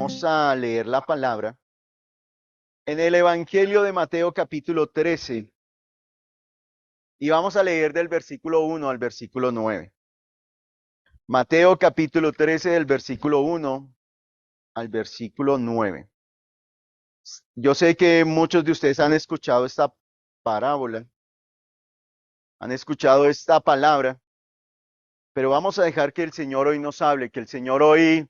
vamos a leer la palabra en el Evangelio de Mateo capítulo 13 y vamos a leer del versículo 1 al versículo 9. Mateo capítulo 13 del versículo 1 al versículo 9. Yo sé que muchos de ustedes han escuchado esta parábola, han escuchado esta palabra, pero vamos a dejar que el Señor hoy nos hable, que el Señor hoy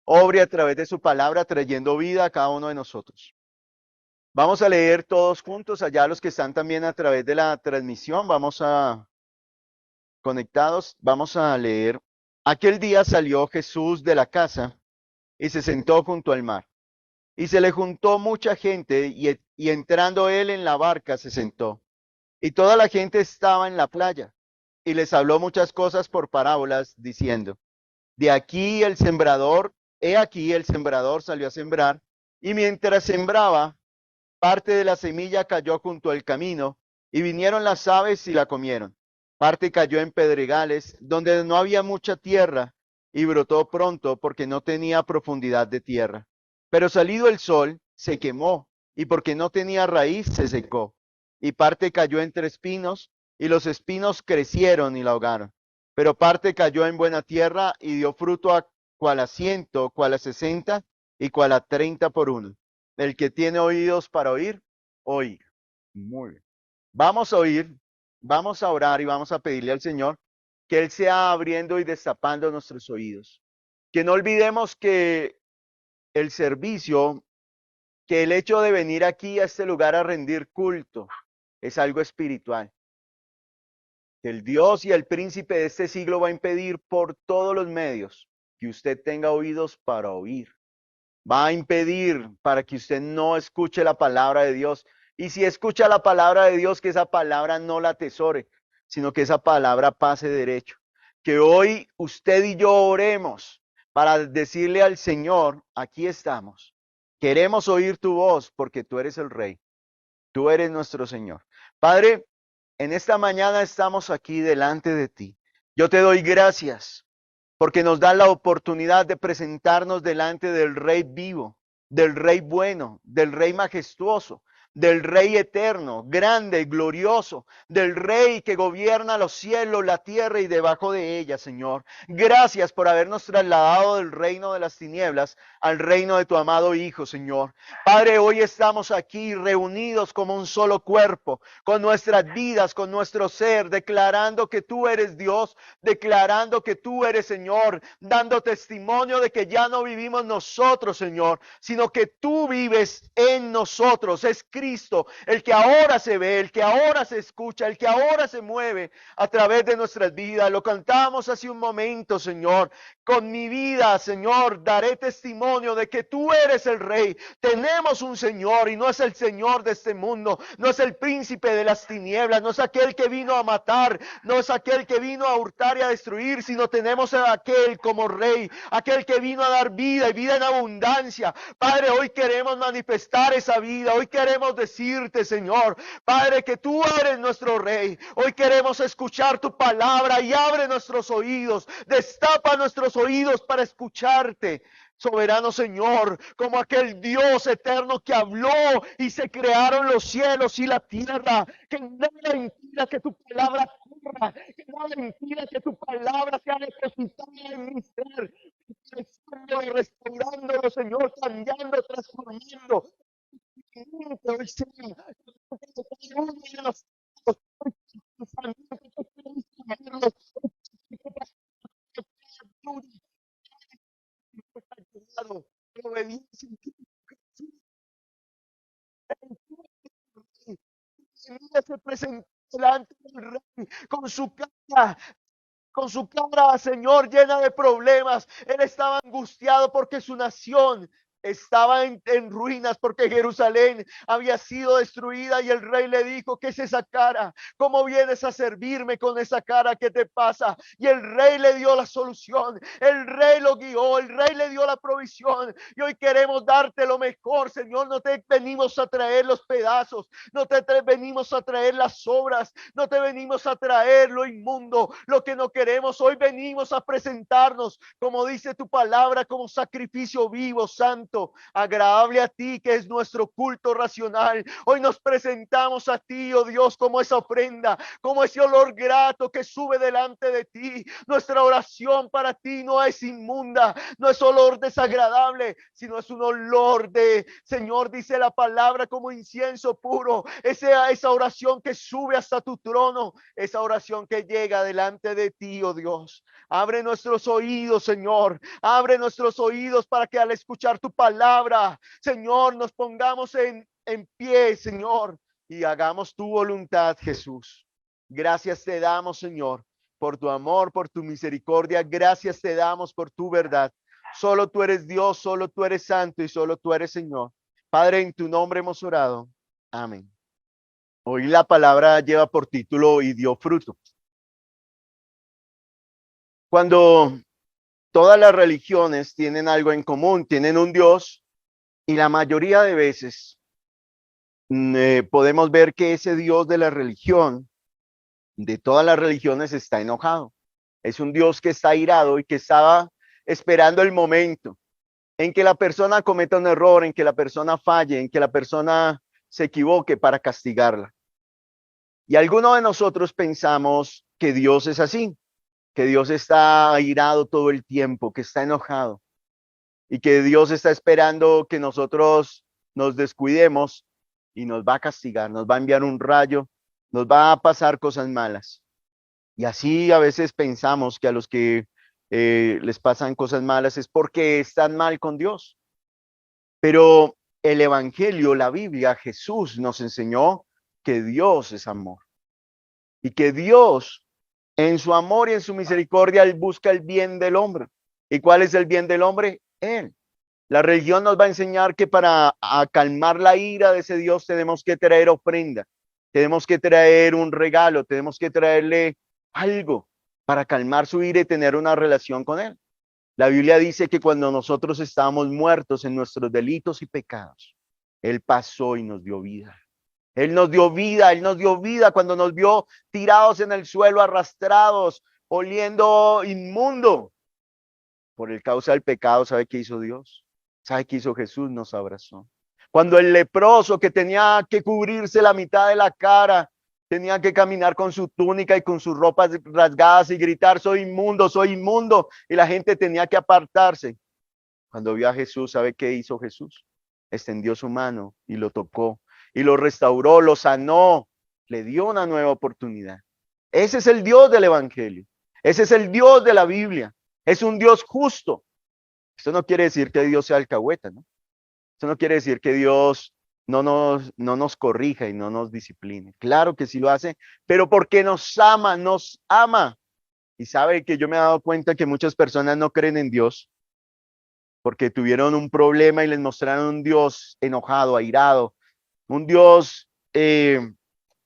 obre a través de su palabra trayendo vida a cada uno de nosotros. Vamos a leer todos juntos, allá los que están también a través de la transmisión, vamos a conectados, vamos a leer. Aquel día salió Jesús de la casa y se sentó junto al mar. Y se le juntó mucha gente y entrando él en la barca se sentó. Y toda la gente estaba en la playa y les habló muchas cosas por parábolas diciendo, de aquí el sembrador, he aquí el sembrador salió a sembrar y mientras sembraba, parte de la semilla cayó junto al camino y vinieron las aves y la comieron. Parte cayó en pedregales donde no había mucha tierra y brotó pronto porque no tenía profundidad de tierra. Pero salido el sol, se quemó y porque no tenía raíz, se secó. Y parte cayó entre espinos y los espinos crecieron y la ahogaron. Pero parte cayó en buena tierra y dio fruto a cual a 100, cual a 60 y cual a 30 por uno. El que tiene oídos para oír, oír. Muy bien. Vamos a oír, vamos a orar y vamos a pedirle al Señor que Él sea abriendo y destapando nuestros oídos. Que no olvidemos que el servicio, que el hecho de venir aquí a este lugar a rendir culto es algo espiritual. Que el Dios y el príncipe de este siglo va a impedir por todos los medios que usted tenga oídos para oír. Va a impedir para que usted no escuche la palabra de Dios. Y si escucha la palabra de Dios, que esa palabra no la atesore, sino que esa palabra pase derecho. Que hoy usted y yo oremos para decirle al Señor, aquí estamos. Queremos oír tu voz porque tú eres el Rey. Tú eres nuestro Señor. Padre, en esta mañana estamos aquí delante de ti. Yo te doy gracias porque nos da la oportunidad de presentarnos delante del Rey vivo, del Rey bueno, del Rey majestuoso, del Rey eterno, grande y glorioso, del Rey que gobierna los cielos, la tierra y debajo de ella, Señor. Gracias por habernos trasladado del reino de las tinieblas al reino de tu amado Hijo, Señor. Padre, hoy estamos aquí reunidos como un solo cuerpo, con nuestras vidas, con nuestro ser, declarando que tú eres Dios, declarando que tú eres Señor, dando testimonio de que ya no vivimos nosotros, Señor, sino que tú vives en nosotros. Es Cristo el que ahora se ve, el que ahora se escucha, el que ahora se mueve a través de nuestras vidas. Lo cantamos hace un momento, Señor. Con mi vida, Señor, daré testimonio de que tú eres el Rey. Tenemos un Señor y no es el Señor de este mundo, no es el príncipe de las tinieblas, no es aquel que vino a matar, no es aquel que vino a hurtar y a destruir, sino tenemos a aquel como Rey, aquel que vino a dar vida y vida en abundancia. Padre, hoy queremos manifestar esa vida, hoy queremos decirte, Señor, Padre, que tú eres nuestro Rey. Hoy queremos escuchar tu palabra y abre nuestros oídos, destapa nuestros oídos para escucharte. Soberano Señor, como aquel Dios eterno que habló y se crearon los cielos y la tierra, que nada impida que tu palabra corra, que nada impida que tu palabra sea depositada en mi ser, restaurándolo, Señor, cambiando, transformando. Hoy sea, obediencia se presentó delante del Rey con su cara, Señor, llena de problemas. Él estaba angustiado porque su nación estaba en ruinas, porque Jerusalén había sido destruida y el rey le dijo, ¿qué es esa cara? ¿Cómo vienes a servirme con esa cara? ¿Qué te pasa? Y el rey le dio la solución, el rey lo guió, el rey le dio la provisión y hoy queremos darte lo mejor, Señor. No te venimos a traer los pedazos, no te venimos a traer las sobras, no te venimos a traer lo inmundo, lo que no queremos. Hoy venimos a presentarnos, como dice tu palabra, como sacrificio vivo, santo santo, agradable a ti, que es nuestro culto racional. Hoy nos presentamos a ti, oh Dios, como esa ofrenda, como ese olor grato que sube delante de ti. Nuestra oración para ti no es inmunda, no es olor desagradable, sino es un olor de, Señor, dice la palabra, como incienso puro. Esa oración que sube hasta tu trono, esa oración que llega delante de ti, oh Dios. Abre nuestros oídos, Señor. Abre nuestros oídos para que al escuchar tu palabra, Señor, nos pongamos en pie, Señor, y hagamos tu voluntad, Jesús. Gracias te damos, Señor, por tu amor, por tu misericordia. Gracias te damos por tu verdad. Solo tú eres Dios, solo tú eres santo y solo tú eres Señor. Padre, en tu nombre hemos orado. Amén. Hoy la palabra lleva por título y dio fruto. Cuando todas las religiones tienen algo en común, tienen un Dios, y la mayoría de veces podemos ver que ese Dios de la religión, de todas las religiones, está enojado. Es un Dios que está airado y que estaba esperando el momento en que la persona cometa un error, en que la persona falle, en que la persona se equivoque para castigarla. Y algunos de nosotros pensamos que Dios es así, que Dios está airado todo el tiempo, que está enojado y que Dios está esperando que nosotros nos descuidemos y nos va a castigar, nos va a enviar un rayo, nos va a pasar cosas malas. Y así a veces pensamos que a los que les pasan cosas malas es porque están mal con Dios. Pero el Evangelio, la Biblia, Jesús nos enseñó que Dios es amor y que Dios en su amor y en su misericordia, Él busca el bien del hombre. ¿Y cuál es el bien del hombre? Él. La religión nos va a enseñar que para calmar la ira de ese Dios tenemos que traer ofrenda, tenemos que traer un regalo, tenemos que traerle algo para calmar su ira y tener una relación con Él. La Biblia dice que cuando nosotros estábamos muertos en nuestros delitos y pecados, Él pasó y nos dio vida. Él nos dio vida, Él nos dio vida cuando nos vio tirados en el suelo, arrastrados, oliendo inmundo. Por el causa del pecado, ¿sabe qué hizo Dios? ¿Sabe qué hizo Jesús? Nos abrazó. Cuando el leproso que tenía que cubrirse la mitad de la cara, tenía que caminar con su túnica y con sus ropas rasgadas y gritar, soy inmundo, soy inmundo. Y la gente tenía que apartarse. Cuando vio a Jesús, ¿sabe qué hizo Jesús? Extendió su mano y lo tocó y lo restauró, lo sanó, le dio una nueva oportunidad. Ese es el Dios del Evangelio. Ese es el Dios de la Biblia. Es un Dios justo. Esto no quiere decir que Dios sea alcahueta, ¿no? Esto no quiere decir que Dios no nos corrija y no nos discipline. Claro que sí lo hace, pero porque nos ama, nos ama. Y sabe que yo me he dado cuenta que muchas personas no creen en Dios porque tuvieron un problema y les mostraron un Dios enojado, airado, un Dios que,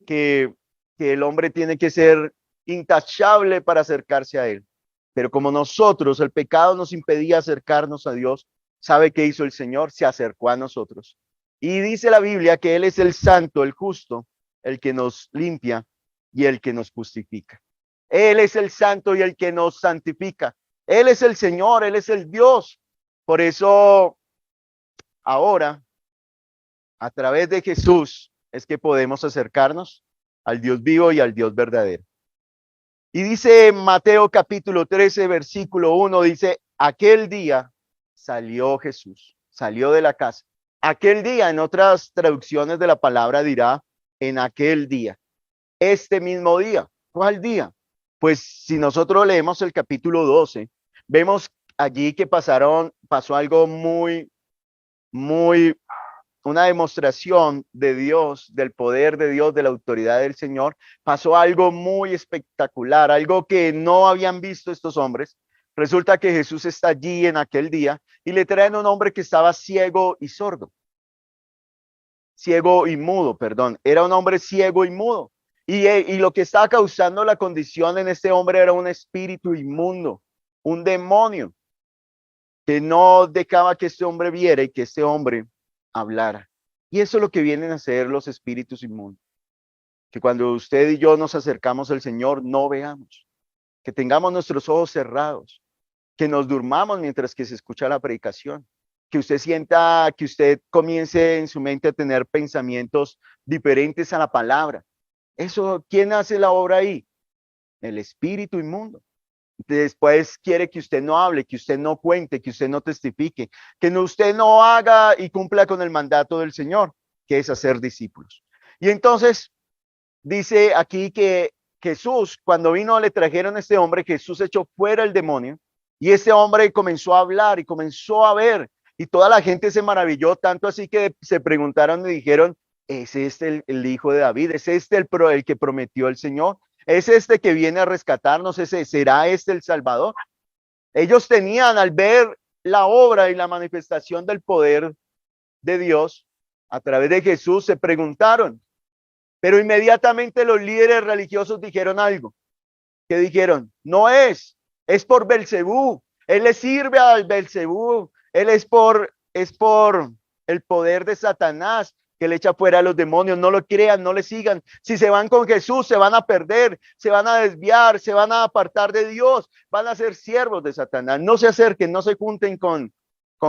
que el hombre tiene que ser intachable para acercarse a Él. Pero como nosotros, el pecado nos impedía acercarnos a Dios, ¿sabe qué hizo el Señor? Se acercó a nosotros. Y dice la Biblia que Él es el santo, el justo, el que nos limpia y el que nos justifica. Él es el santo y el que nos santifica. Él es el Señor, Él es el Dios. Por eso, ahora, a través de Jesús, es que podemos acercarnos al Dios vivo y al Dios verdadero. Y dice Mateo capítulo 13, versículo 1, dice, aquel día salió Jesús, salió de la casa. Aquel día, en otras traducciones de la palabra dirá, en aquel día, este mismo día. ¿Cuál día? Pues si nosotros leemos el capítulo 12, vemos allí que pasó algo muy, una demostración de Dios, del poder de Dios, de la autoridad del Señor. Pasó algo muy espectacular, algo que no habían visto estos hombres. Resulta que Jesús está allí en aquel día y le traen un hombre que estaba ciego y sordo. Ciego y mudo, perdón. Era un hombre ciego y mudo. Y lo que estaba causando la condición en este hombre era un espíritu inmundo, un demonio que no dejaba que este hombre viera y que este hombre hablara. Y eso es lo que vienen a hacer los espíritus inmundos. Que cuando usted y yo nos acercamos al Señor, no veamos. Que tengamos nuestros ojos cerrados. Que nos durmamos mientras que se escucha la predicación. que usted sienta, que usted comience en su mente a tener pensamientos diferentes a la palabra. Eso, ¿quién hace la obra ahí? El espíritu inmundo. Después quiere que usted no hable, que usted no cuente, que usted no testifique, que usted no haga y cumpla con el mandato del Señor, que es hacer discípulos. Y entonces dice aquí que Jesús, cuando vino, le trajeron a este hombre, Jesús echó fuera el demonio y este hombre comenzó a hablar y comenzó a ver y toda la gente se maravilló, tanto así que se preguntaron y dijeron, ¿es este el hijo de David? ¿Es este el que prometió el Señor? ¿Es este que viene a rescatarnos? ¿Será este el Salvador? Ellos tenían, al ver la obra y la manifestación del poder de Dios a través de Jesús, se preguntaron, pero inmediatamente los líderes religiosos dijeron algo. ¿Qué dijeron? No es por Belcebú. Él le sirve al Belcebú. Él es por el poder de Satanás que le echa fuera a los demonios. No lo crean, no le sigan. Si se van con Jesús, se van a perder, se van a desviar, se van a apartar de Dios, van a ser siervos de Satanás. No se acerquen, no se junten con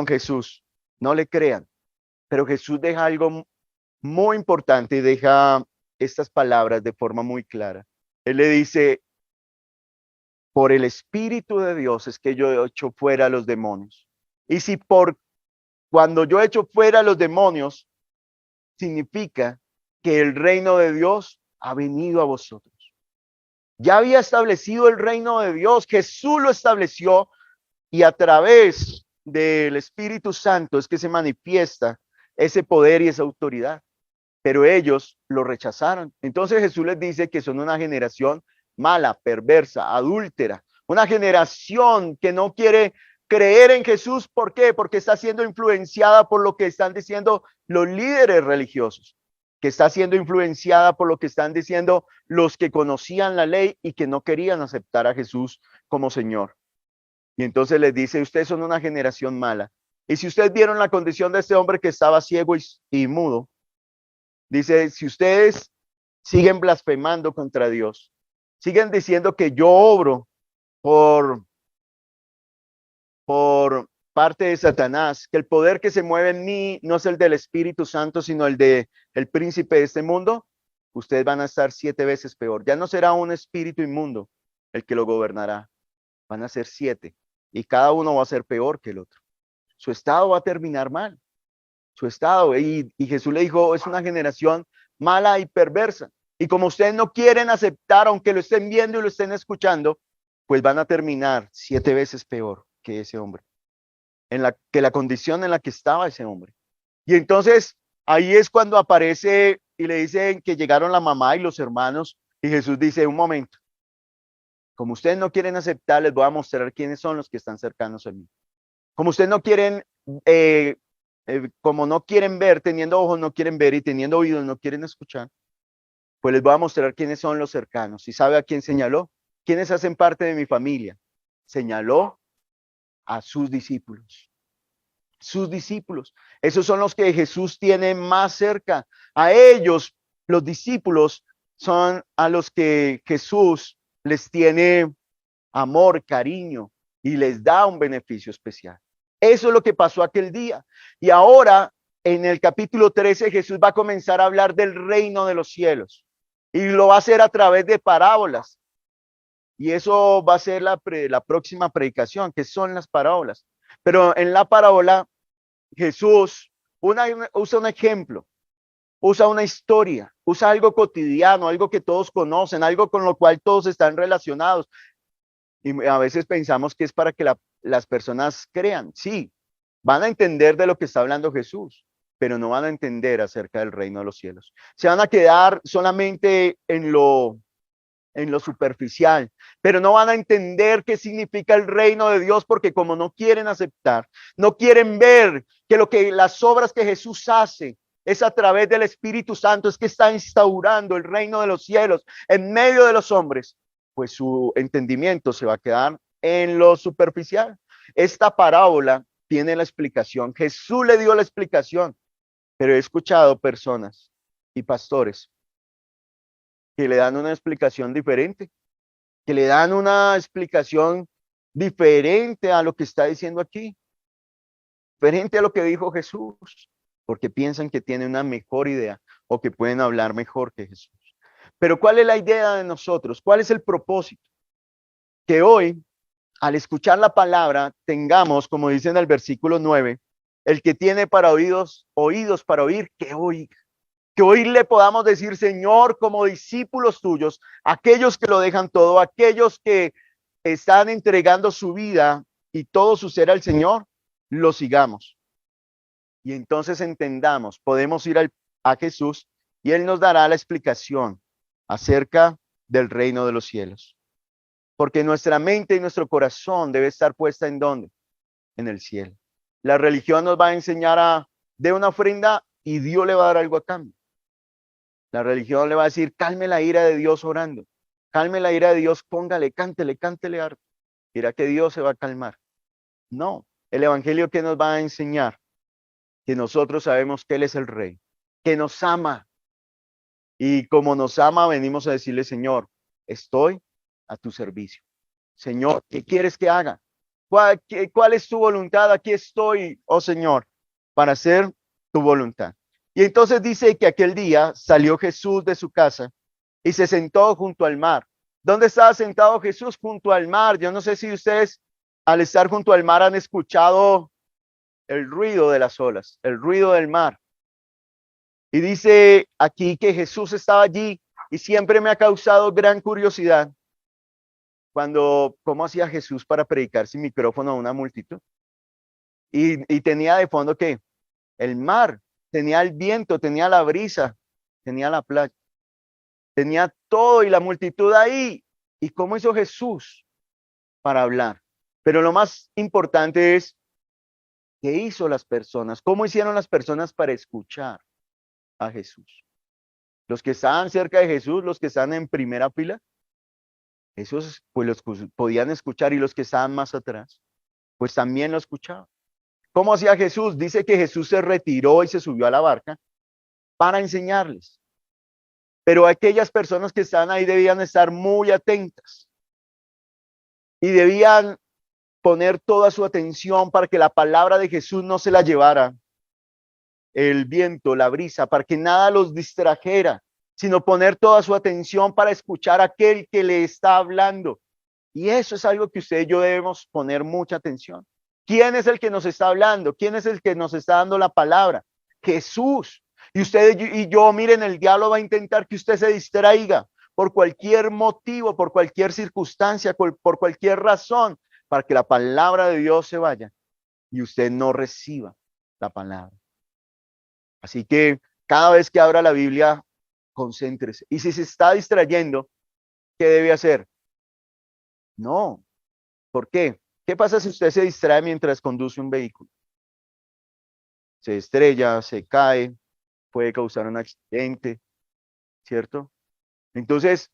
Jesús. No le crean. Pero Jesús deja algo muy importante y deja estas palabras de forma muy clara. Él le dice, por el Espíritu de Dios es que yo he hecho fuera a los demonios. Y si cuando yo he hecho fuera a los demonios, significa que el reino de Dios ha venido a vosotros. Ya había establecido el reino de Dios, Jesús lo estableció y a través del Espíritu Santo es que se manifiesta ese poder y esa autoridad. Pero ellos lo rechazaron. Entonces Jesús les dice que son una generación mala, perversa, adúltera, una generación que no quiere creer en Jesús. ¿Por qué? Porque está siendo influenciada por lo que están diciendo los líderes religiosos, que está siendo influenciada por lo que están diciendo los que conocían la ley y que no querían aceptar a Jesús como Señor. Y entonces les dice, ustedes son una generación mala. Y si ustedes vieron la condición de este hombre que estaba ciego y mudo, dice, si ustedes siguen blasfemando contra Dios, siguen diciendo que yo obro por parte de Satanás, que el poder que se mueve en mí no es el del Espíritu Santo, sino el de el príncipe de este mundo, ustedes van a estar 7 veces peor. Ya no será un espíritu inmundo el que lo gobernará, van a ser 7 y cada uno va a ser peor que el otro. Su estado va a terminar mal. Su estado. Y Jesús le dijo, es una generación mala y perversa. Y como ustedes no quieren aceptar, aunque lo estén viendo y lo estén escuchando, pues van a terminar 7 veces peor que ese hombre, que la condición en la que estaba ese hombre. Y entonces ahí es cuando aparece y le dicen que llegaron la mamá y los hermanos y Jesús dice, un momento, como ustedes no quieren aceptar, les voy a mostrar quiénes son los que están cercanos a mí. Como ustedes no quieren como no quieren ver, teniendo ojos no quieren ver y teniendo oídos no quieren escuchar, pues les voy a mostrar quiénes son los cercanos. ¿Y sabe a quién señaló? ¿Quiénes hacen parte de mi familia? Señaló a sus discípulos. Sus discípulos. Esos son los que Jesús tiene más cerca. A ellos, los discípulos, son a los que Jesús les tiene amor, cariño y les da un beneficio especial. Eso es lo que pasó aquel día. Y ahora, en el capítulo 13, Jesús va a comenzar a hablar del reino de los cielos. Y lo va a hacer a través de parábolas. Y eso va a ser la próxima predicación, que son las parábolas. Pero en la parábola, Jesús usa un ejemplo, usa una historia, usa algo cotidiano, algo que todos conocen, algo con lo cual todos están relacionados. Y a veces pensamos que es para que las personas crean. Sí, van a entender de lo que está hablando Jesús, pero no van a entender acerca del reino de los cielos. Se van a quedar solamente en lo superficial, pero no van a entender qué significa el reino de Dios, porque como no quieren aceptar, no quieren ver que las obras que Jesús hace es a través del Espíritu Santo, es que está instaurando el reino de los cielos en medio de los hombres, pues su entendimiento se va a quedar en lo superficial. Esta parábola tiene la explicación. Jesús le dio la explicación, pero he escuchado personas y pastores que le dan una explicación diferente, que le dan una explicación diferente a lo que está diciendo aquí. diferente a lo que dijo Jesús, porque piensan que tienen una mejor idea o que pueden hablar mejor que Jesús. Pero ¿cuál es la idea de nosotros? ¿Cuál es el propósito? Que hoy, al escuchar la palabra, tengamos, como dice en el versículo 9, el que tiene para oídos, oídos para oír, que oiga. Que hoy le podamos decir, Señor, como discípulos tuyos, aquellos que lo dejan todo, aquellos que están entregando su vida y todo su ser al Señor, lo sigamos. Y entonces entendamos, podemos ir a Jesús y Él nos dará la explicación acerca del reino de los cielos. Porque nuestra mente y nuestro corazón debe estar puesta ¿en dónde? En el cielo. La religión nos va a enseñar a de una ofrenda y Dios le va a dar algo a cambio. La religión le va a decir, calme la ira de Dios orando. Calme la ira de Dios, póngale, cántele harto. Mira que Dios se va a calmar. No, el evangelio que nos va a enseñar, que nosotros sabemos que Él es el Rey, que nos ama. Y como nos ama, venimos a decirle, Señor, estoy a tu servicio. Señor, ¿qué quieres que haga? ¿Cuál es tu voluntad? Aquí estoy, oh Señor, para hacer tu voluntad. Y entonces dice que aquel día salió Jesús de su casa y se sentó junto al mar. ¿Dónde estaba sentado Jesús? Junto al mar. Yo no sé si ustedes al estar junto al mar han escuchado el ruido de las olas, el ruido del mar. Y dice aquí que Jesús estaba allí y siempre me ha causado gran curiosidad cómo hacía Jesús para predicar sin micrófono a una multitud. Y tenía de fondo que el mar, tenía el viento, tenía la brisa, tenía la playa, tenía todo y la multitud ahí. ¿Y cómo hizo Jesús para hablar? Pero lo más importante es, ¿qué hizo las personas? ¿Cómo hicieron las personas para escuchar a Jesús? Los que estaban cerca de Jesús, los que están en primera fila, esos pues los podían escuchar, y los que estaban más atrás, pues también lo escuchaban. ¿Cómo hacía Jesús? Dice que Jesús se retiró y se subió a la barca para enseñarles. Pero aquellas personas que estaban ahí debían estar muy atentas y debían poner toda su atención para que la palabra de Jesús no se la llevara el viento, la brisa, para que nada los distrajera, sino poner toda su atención para escuchar a aquel que le está hablando. Y eso es algo que usted y yo debemos poner mucha atención. ¿Quién es el que nos está hablando? ¿Quién es el que nos está dando la palabra? Jesús. Y usted y yo, miren, el diablo va a intentar que usted se distraiga por cualquier motivo, por cualquier circunstancia, por cualquier razón, para que la palabra de Dios se vaya y usted no reciba la palabra. Así que cada vez que abra la Biblia, concéntrese. Y si se está distrayendo, ¿qué debe hacer? No. ¿Por qué? ¿Qué pasa si usted se distrae mientras conduce un vehículo? Se estrella, se cae, puede causar un accidente, ¿cierto? Entonces,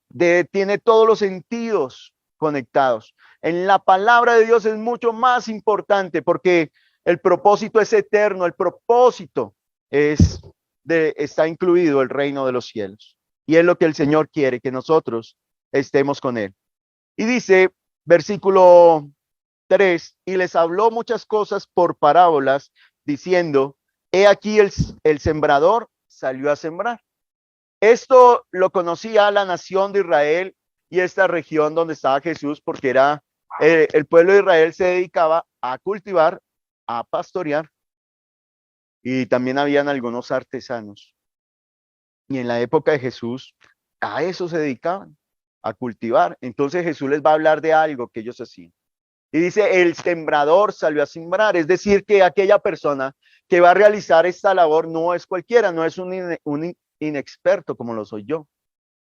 tiene todos los sentidos conectados. En la palabra de Dios es mucho más importante porque el propósito es eterno, el propósito está incluido el reino de los cielos. Y es lo que el Señor quiere, que nosotros estemos con Él. Y dice, versículo 3, y les habló muchas cosas por parábolas, diciendo, he aquí el sembrador salió a sembrar. Esto lo conocía la nación de Israel y esta región donde estaba Jesús, porque era el pueblo de Israel se dedicaba a cultivar, a pastorear, y también habían algunos artesanos. Y en la época de Jesús, a eso se dedicaban, a cultivar. Entonces Jesús les va a hablar de algo que ellos hacían. Y dice, el sembrador salió a sembrar, es decir, que aquella persona que va a realizar esta labor no es cualquiera, no es un inexperto como lo soy yo.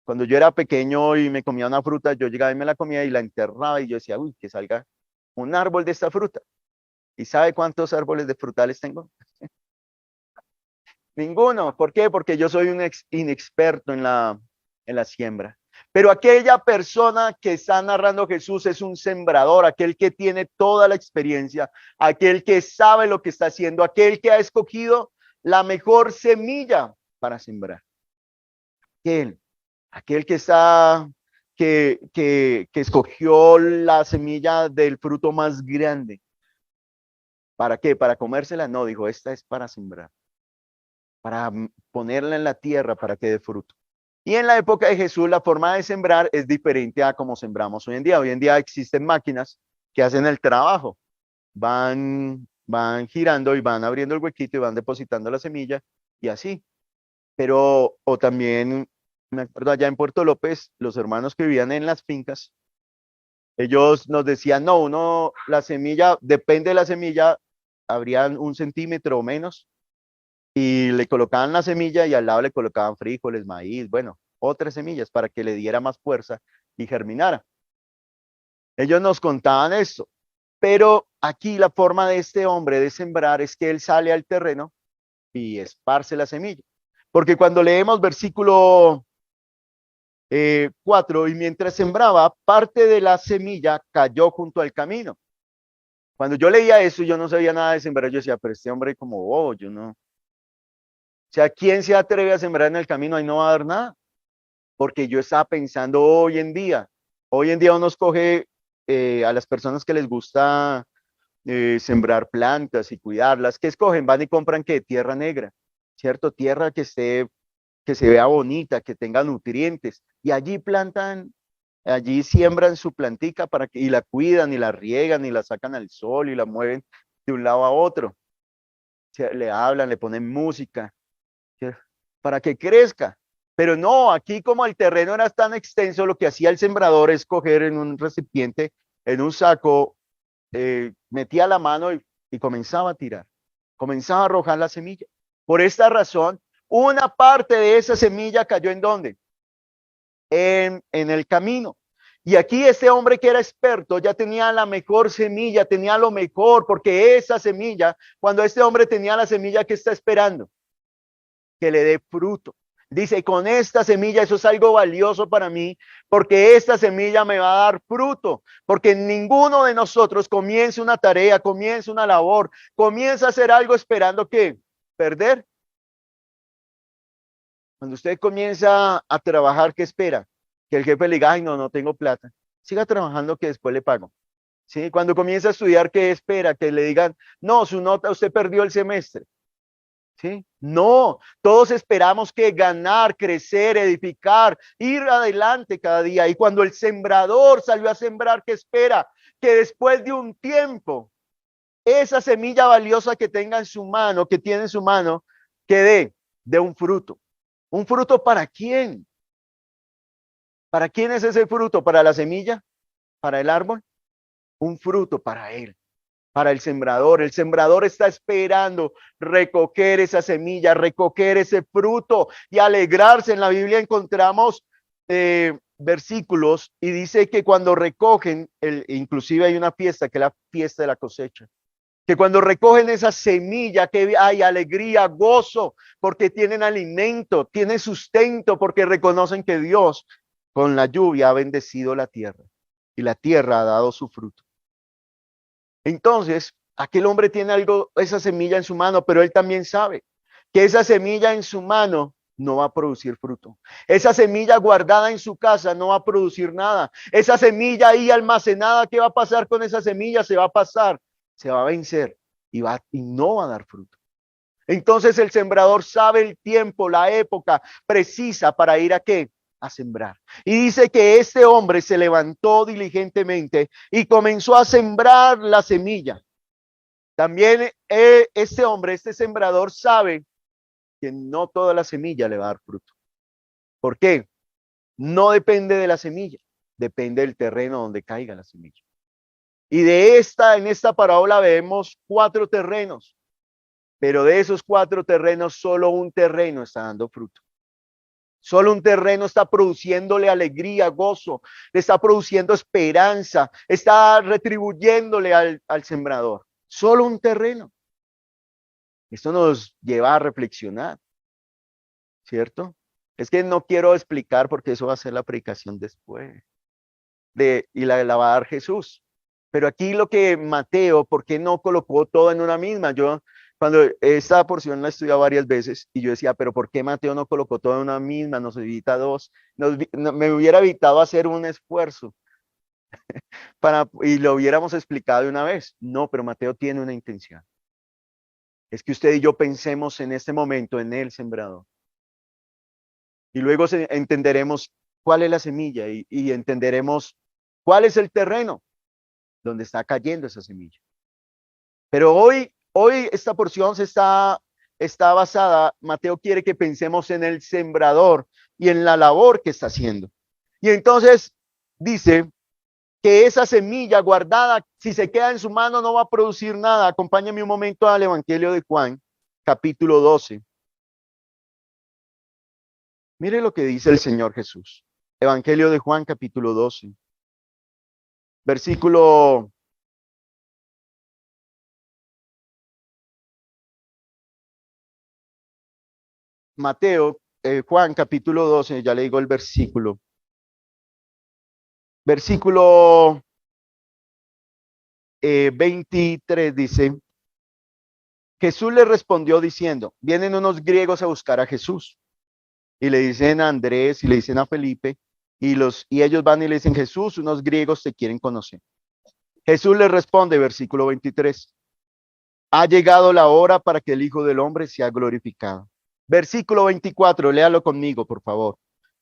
Cuando yo era pequeño y me comía una fruta, yo llegaba y me la comía y la enterraba y yo decía, uy, que salga un árbol de esta fruta. ¿Y sabe cuántos árboles de frutales tengo? Ninguno. ¿Por qué? Porque yo soy un inexperto en la siembra. Pero aquella persona que está narrando Jesús es un sembrador, aquel que tiene toda la experiencia, aquel que sabe lo que está haciendo, aquel que ha escogido la mejor semilla para sembrar. Aquel que escogió la semilla del fruto más grande. ¿Para qué? ¿Para comérsela? No, dijo, esta es para sembrar, para ponerla en la tierra para que dé fruto. Y en la época de Jesús la forma de sembrar es diferente a como sembramos hoy en día. Hoy en día existen máquinas que hacen el trabajo, van girando y van abriendo el huequito y van depositando la semilla y así. Pero, o también, me acuerdo allá en Puerto López, los hermanos que vivían en las fincas, ellos nos decían, no, uno, la semilla, depende de la semilla, habrían 1 centímetro o menos, y le colocaban la semilla y al lado le colocaban frijoles, maíz, bueno, otras semillas para que le diera más fuerza y germinara. Ellos nos contaban esto, pero aquí la forma de este hombre de sembrar es que él sale al terreno y esparce la semilla. Porque cuando leemos versículo 4, y mientras sembraba, parte de la semilla cayó junto al camino. Cuando yo leía eso, yo no sabía nada de sembrar. Yo decía, pero este hombre como, oh, yo no. O sea, ¿quién se atreve a sembrar en el camino? Ahí no va a dar nada. Porque yo estaba pensando hoy en día uno escoge a las personas que les gusta sembrar plantas y cuidarlas. ¿Qué escogen? Van y compran ¿qué? Tierra negra, ¿cierto? Tierra que esté, que se vea bonita, que tenga nutrientes. Y allí plantan, allí siembran su plantica para que, y la cuidan y la riegan y la sacan al sol y la mueven de un lado a otro. Le hablan, le ponen música para que crezca. Pero no, aquí como el terreno era tan extenso, lo que hacía el sembrador es coger en un recipiente, en un saco, metía la mano y comenzaba a tirar, comenzaba a arrojar la semilla. Por esta razón, una parte de esa semilla cayó ¿en dónde? En el camino. Y aquí este hombre que era experto ya tenía la mejor semilla, tenía lo mejor, porque esa semilla, cuando este hombre tenía la semilla, ¿qué está esperando? Que le dé fruto. Dice, con esta semilla, eso es algo valioso para mí, porque esta semilla me va a dar fruto, porque ninguno de nosotros comienza una tarea, comienza una labor, comienza a hacer algo esperando que perder. Cuando usted comienza a trabajar, ¿qué espera? Que el jefe le diga, ay, no, no tengo plata. Siga trabajando que después le pago. ¿Sí? Cuando comienza a estudiar, ¿qué espera? Que le digan, no, su nota, usted perdió el semestre. ¿Sí? No, todos esperamos que ganar, crecer, edificar, ir adelante cada día. Y cuando el sembrador salió a sembrar, ¿qué espera? Que después de un tiempo, esa semilla valiosa que tenga en su mano, que tiene en su mano, que dé un fruto. ¿Un fruto para quién? ¿Para quién es ese fruto? ¿Para la semilla? ¿Para el árbol? Un fruto para él. Para el sembrador. El sembrador está esperando recoger esa semilla, recoger ese fruto y alegrarse. En la Biblia encontramos versículos y dice que cuando recogen, inclusive hay una fiesta que es la fiesta de la cosecha, que cuando recogen esa semilla, que hay alegría, gozo, porque tienen alimento, tienen sustento, porque reconocen que Dios con la lluvia ha bendecido la tierra y la tierra ha dado su fruto. Entonces, aquel hombre tiene algo, esa semilla en su mano, pero él también sabe que esa semilla en su mano no va a producir fruto. Esa semilla guardada en su casa no va a producir nada. Esa semilla ahí almacenada, ¿qué va a pasar con esa semilla? Se va a pasar, se va a vencer y no va a dar fruto. Entonces el sembrador sabe el tiempo, la época precisa para ir a qué, a sembrar. Y dice que este hombre se levantó diligentemente y comenzó a sembrar la semilla. También este hombre, este sembrador sabe que no toda la semilla le va a dar fruto. ¿Por qué? No depende de la semilla, depende del terreno donde caiga la semilla. Y en esta parábola vemos 4 terrenos, pero de esos 4 terrenos, solo un terreno está dando fruto. Solo un terreno está produciéndole alegría, gozo, le está produciendo esperanza, está retribuyéndole al sembrador. Solo un terreno. Esto nos lleva a reflexionar, ¿cierto? Es que no quiero explicar porque eso va a ser la predicación después. Y la va a dar Jesús. Pero aquí lo que Mateo, ¿por qué no colocó todo en una misma? Yo cuando esta porción la he estudiado varias veces y yo decía, pero ¿por qué Mateo no colocó todo en una misma? Nos evita dos. Me hubiera evitado hacer un esfuerzo. y lo hubiéramos explicado de una vez. No, pero Mateo tiene una intención. Es que usted y yo pensemos en este momento en el sembrador. Y luego entenderemos cuál es la semilla y entenderemos cuál es el terreno donde está cayendo esa semilla. Pero hoy esta porción está basada, Mateo quiere que pensemos en el sembrador y en la labor que está haciendo. Y entonces dice que esa semilla guardada, si se queda en su mano, no va a producir nada. Acompáñame un momento al Evangelio de Juan, capítulo 12. Mire lo que dice el Señor Jesús. Evangelio de Juan, capítulo 12. Versículo Mateo, Juan, capítulo 12, ya le digo el versículo. Versículo 23 dice, Jesús le respondió diciendo, vienen unos griegos a buscar a Jesús y le dicen a Andrés y le dicen a Felipe y ellos van y le dicen, Jesús, unos griegos te quieren conocer. Jesús le responde, versículo 23, ha llegado la hora para que el Hijo del Hombre sea glorificado. Versículo 24, léalo conmigo, por favor.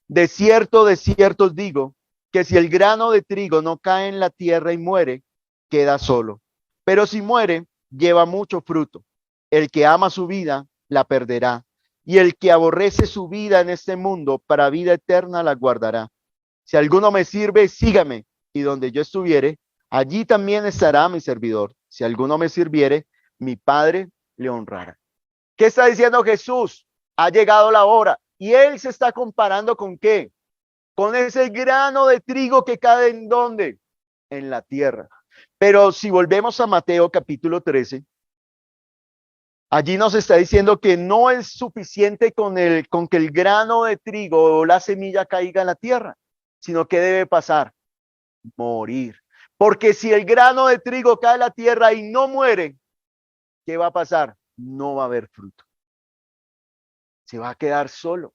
De cierto os digo, que si el grano de trigo no cae en la tierra y muere, queda solo. Pero si muere, lleva mucho fruto. El que ama su vida, la perderá. Y el que aborrece su vida en este mundo, para vida eterna la guardará. Si alguno me sirve, sígame. Y donde yo estuviere, allí también estará mi servidor. Si alguno me sirviere, mi Padre le honrará. ¿Qué está diciendo Jesús? Ha llegado la hora. Y él se está comparando con qué? Con ese grano de trigo que cae en dónde? En la tierra. Pero si volvemos a Mateo capítulo 13, allí nos está diciendo que no es suficiente con que el grano de trigo o la semilla caiga en la tierra, sino que debe pasar, morir. Porque si el grano de trigo cae en la tierra y no muere, ¿qué va a pasar? No va a haber fruto. Se va a quedar solo.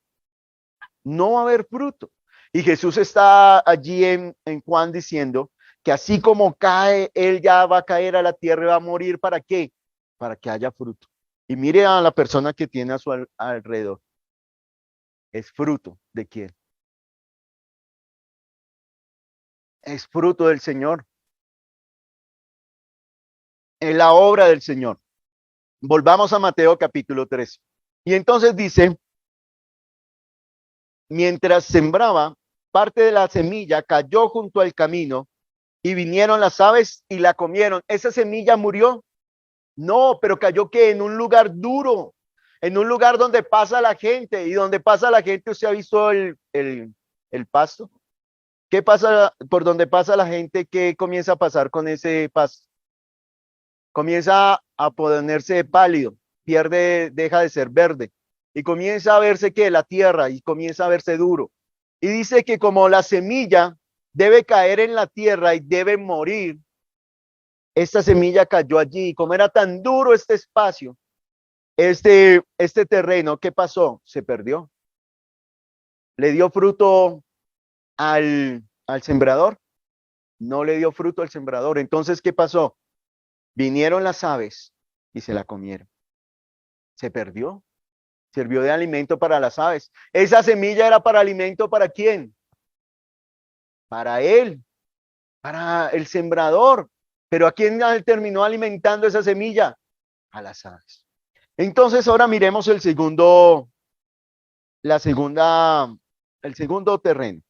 No va a haber fruto. Y Jesús está allí en Juan diciendo que así como cae, él ya va a caer a la tierra y va a morir. ¿Para qué? Para que haya fruto. Y mire a la persona que tiene a su alrededor. ¿Es fruto de quién? Es fruto del Señor. Es la obra del Señor. Volvamos a Mateo capítulo 3. Y entonces dice, mientras sembraba, parte de la semilla cayó junto al camino y vinieron las aves y la comieron. Esa semilla murió. No, pero cayó que en un lugar duro, en un lugar donde pasa la gente y donde pasa la gente, ¿usted ha visto el pasto? ¿Qué pasa por donde pasa la gente? ¿Qué comienza a pasar con ese pasto? Comienza a ponerse pálido, deja de ser verde y comienza a verse que la tierra y comienza a verse duro. Y dice que como la semilla debe caer en la tierra y debe morir, esta semilla cayó allí. Como era tan duro este espacio, este terreno, ¿qué pasó? Se perdió. ¿Le dio fruto al sembrador? No le dio fruto al sembrador. Entonces, ¿qué pasó? Vinieron las aves y se la comieron. Se perdió. Sirvió de alimento para las aves. Esa semilla era para alimento ¿para quién? Para él, para el sembrador. Pero ¿a quién terminó alimentando esa semilla? A las aves. Entonces ahora miremos el segundo terreno.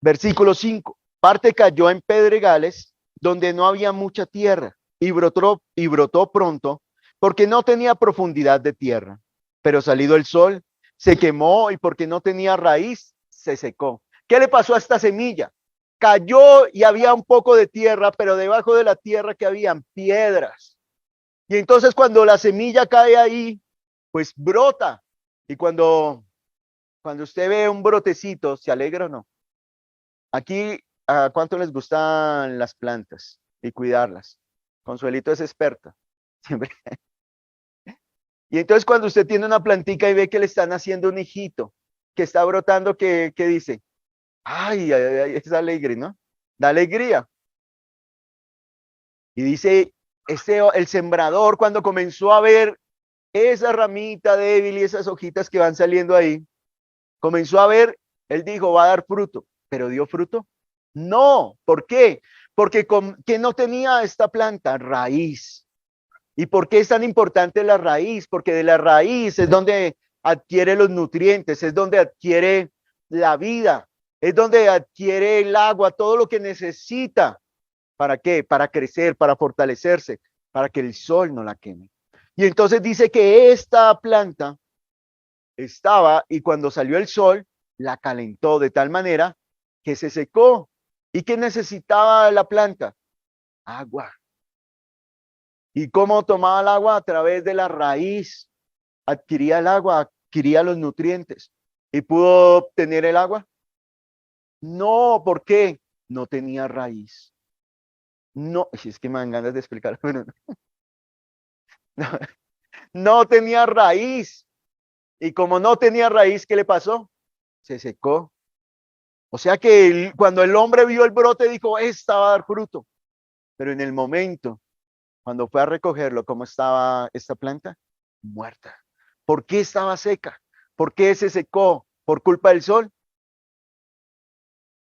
Versículo 5. Parte cayó en pedregales donde no había mucha tierra y brotó pronto porque no tenía profundidad de tierra. Pero salido el sol, se quemó y porque no tenía raíz, se secó. ¿Qué le pasó a esta semilla? Cayó y había un poco de tierra, pero debajo de la tierra que habían piedras. Y entonces cuando la semilla cae ahí, pues brota. Y cuando usted ve un brotecito, ¿se alegra o no? Aquí, ¿a cuánto les gustan las plantas y cuidarlas? Consuelito es experta. Siempre. Y entonces cuando usted tiene una plantica y ve que le están haciendo un hijito, que está brotando, ¿qué dice? Ay, ay, ay, es alegre, ¿no? Da alegría. Y dice, el sembrador cuando comenzó a ver esa ramita débil y esas hojitas que van saliendo ahí, comenzó a ver, él dijo, va a dar fruto, pero ¿dio fruto? No, ¿por qué? Porque ¿qué no tenía esta planta? Raíz. ¿Y por qué es tan importante la raíz? Porque de la raíz es donde adquiere los nutrientes, es donde adquiere la vida, es donde adquiere el agua, todo lo que necesita. ¿Para qué? Para crecer, para fortalecerse, para que el sol no la queme. Y entonces dice que esta planta estaba y cuando salió el sol, la calentó de tal manera que se secó. ¿Y qué necesitaba la planta? Agua. ¿Y cómo tomaba el agua? A través de la raíz. Adquiría el agua, adquiría los nutrientes. ¿Y pudo obtener el agua? No, ¿por qué? No tenía raíz. No, es que me dan ganas de explicarlo, pero no, no tenía raíz. Y como no tenía raíz, ¿qué le pasó? Se secó. O sea que cuando el hombre vio el brote, dijo, esta va a dar fruto. Pero en el momento, cuando fue a recogerlo, ¿cómo estaba esta planta? Muerta. ¿Por qué estaba seca? ¿Por qué se secó? ¿Por culpa del sol?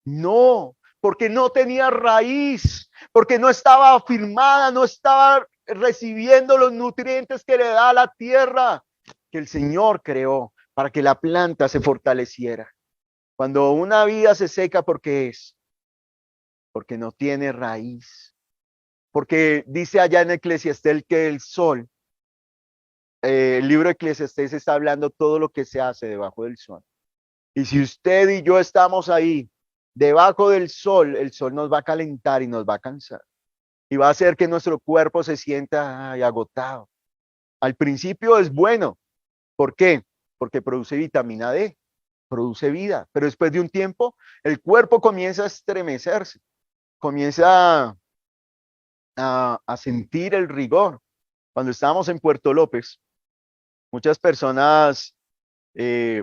No, porque no tenía raíz, porque no estaba afirmada, no estaba recibiendo los nutrientes que le da la tierra, que el Señor creó para que la planta se fortaleciera. Cuando una vida se seca, ¿por qué es? Porque no tiene raíz. Porque dice allá en Eclesiastés que el sol, el libro de Eclesiastés está hablando todo lo que se hace debajo del sol. Y si usted y yo estamos ahí, debajo del sol, el sol nos va a calentar y nos va a cansar. Y va a hacer que nuestro cuerpo se sienta agotado. Al principio es bueno. ¿Por qué? Porque produce vitamina D, produce vida. Pero después de un tiempo, el cuerpo comienza a estremecerse, comienza a sentir el rigor. Cuando estábamos en Puerto López, muchas personas eh,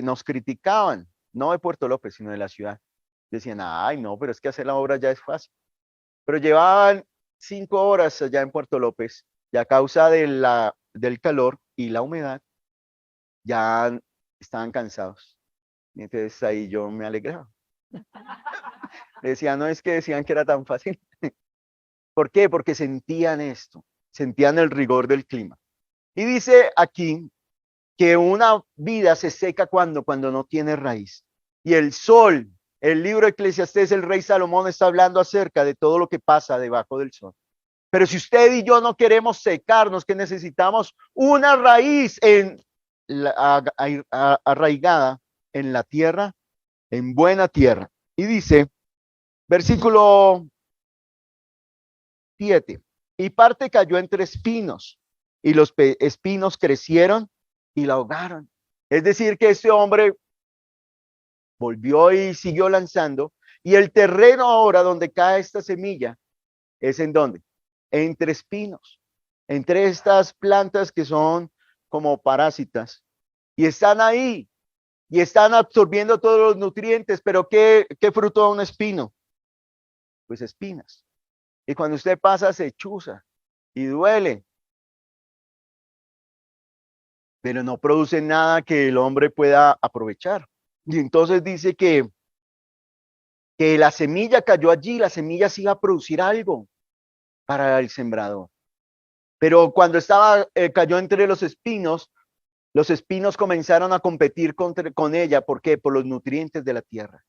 nos criticaban, no de Puerto López, sino de la ciudad. Decían, ay, no, pero es que hacer la obra ya es fácil. Pero llevaban 5 horas allá en Puerto López y a causa del calor y la humedad, ya estaban cansados. Y entonces ahí yo me alegraba. Decían, no es que decían que era tan fácil. ¿Por qué? Porque sentían esto, sentían el rigor del clima. Y dice aquí que una vida se seca cuando no tiene raíz. Y el sol, el libro de Eclesiastés, el rey Salomón está hablando acerca de todo lo que pasa debajo del sol. Pero si usted y yo no queremos secarnos, que necesitamos una raíz arraigada en la tierra, en buena tierra. Y dice, versículo 7, y parte cayó entre espinos, y los espinos crecieron y la ahogaron. Es decir, que este hombre volvió y siguió lanzando, y el terreno ahora donde cae esta semilla es en donde, entre espinos, entre estas plantas que son como parásitas, y están ahí, y están absorbiendo todos los nutrientes, pero ¿qué fruto da un espino? Pues espinas. Y cuando usted pasa se chuza y duele, pero no produce nada que el hombre pueda aprovechar. Y entonces dice que la semilla cayó allí, la semilla sí iba a producir algo para el sembrador. Pero cuando cayó entre los espinos comenzaron a competir con ella. ¿Por qué? Por los nutrientes de la tierra.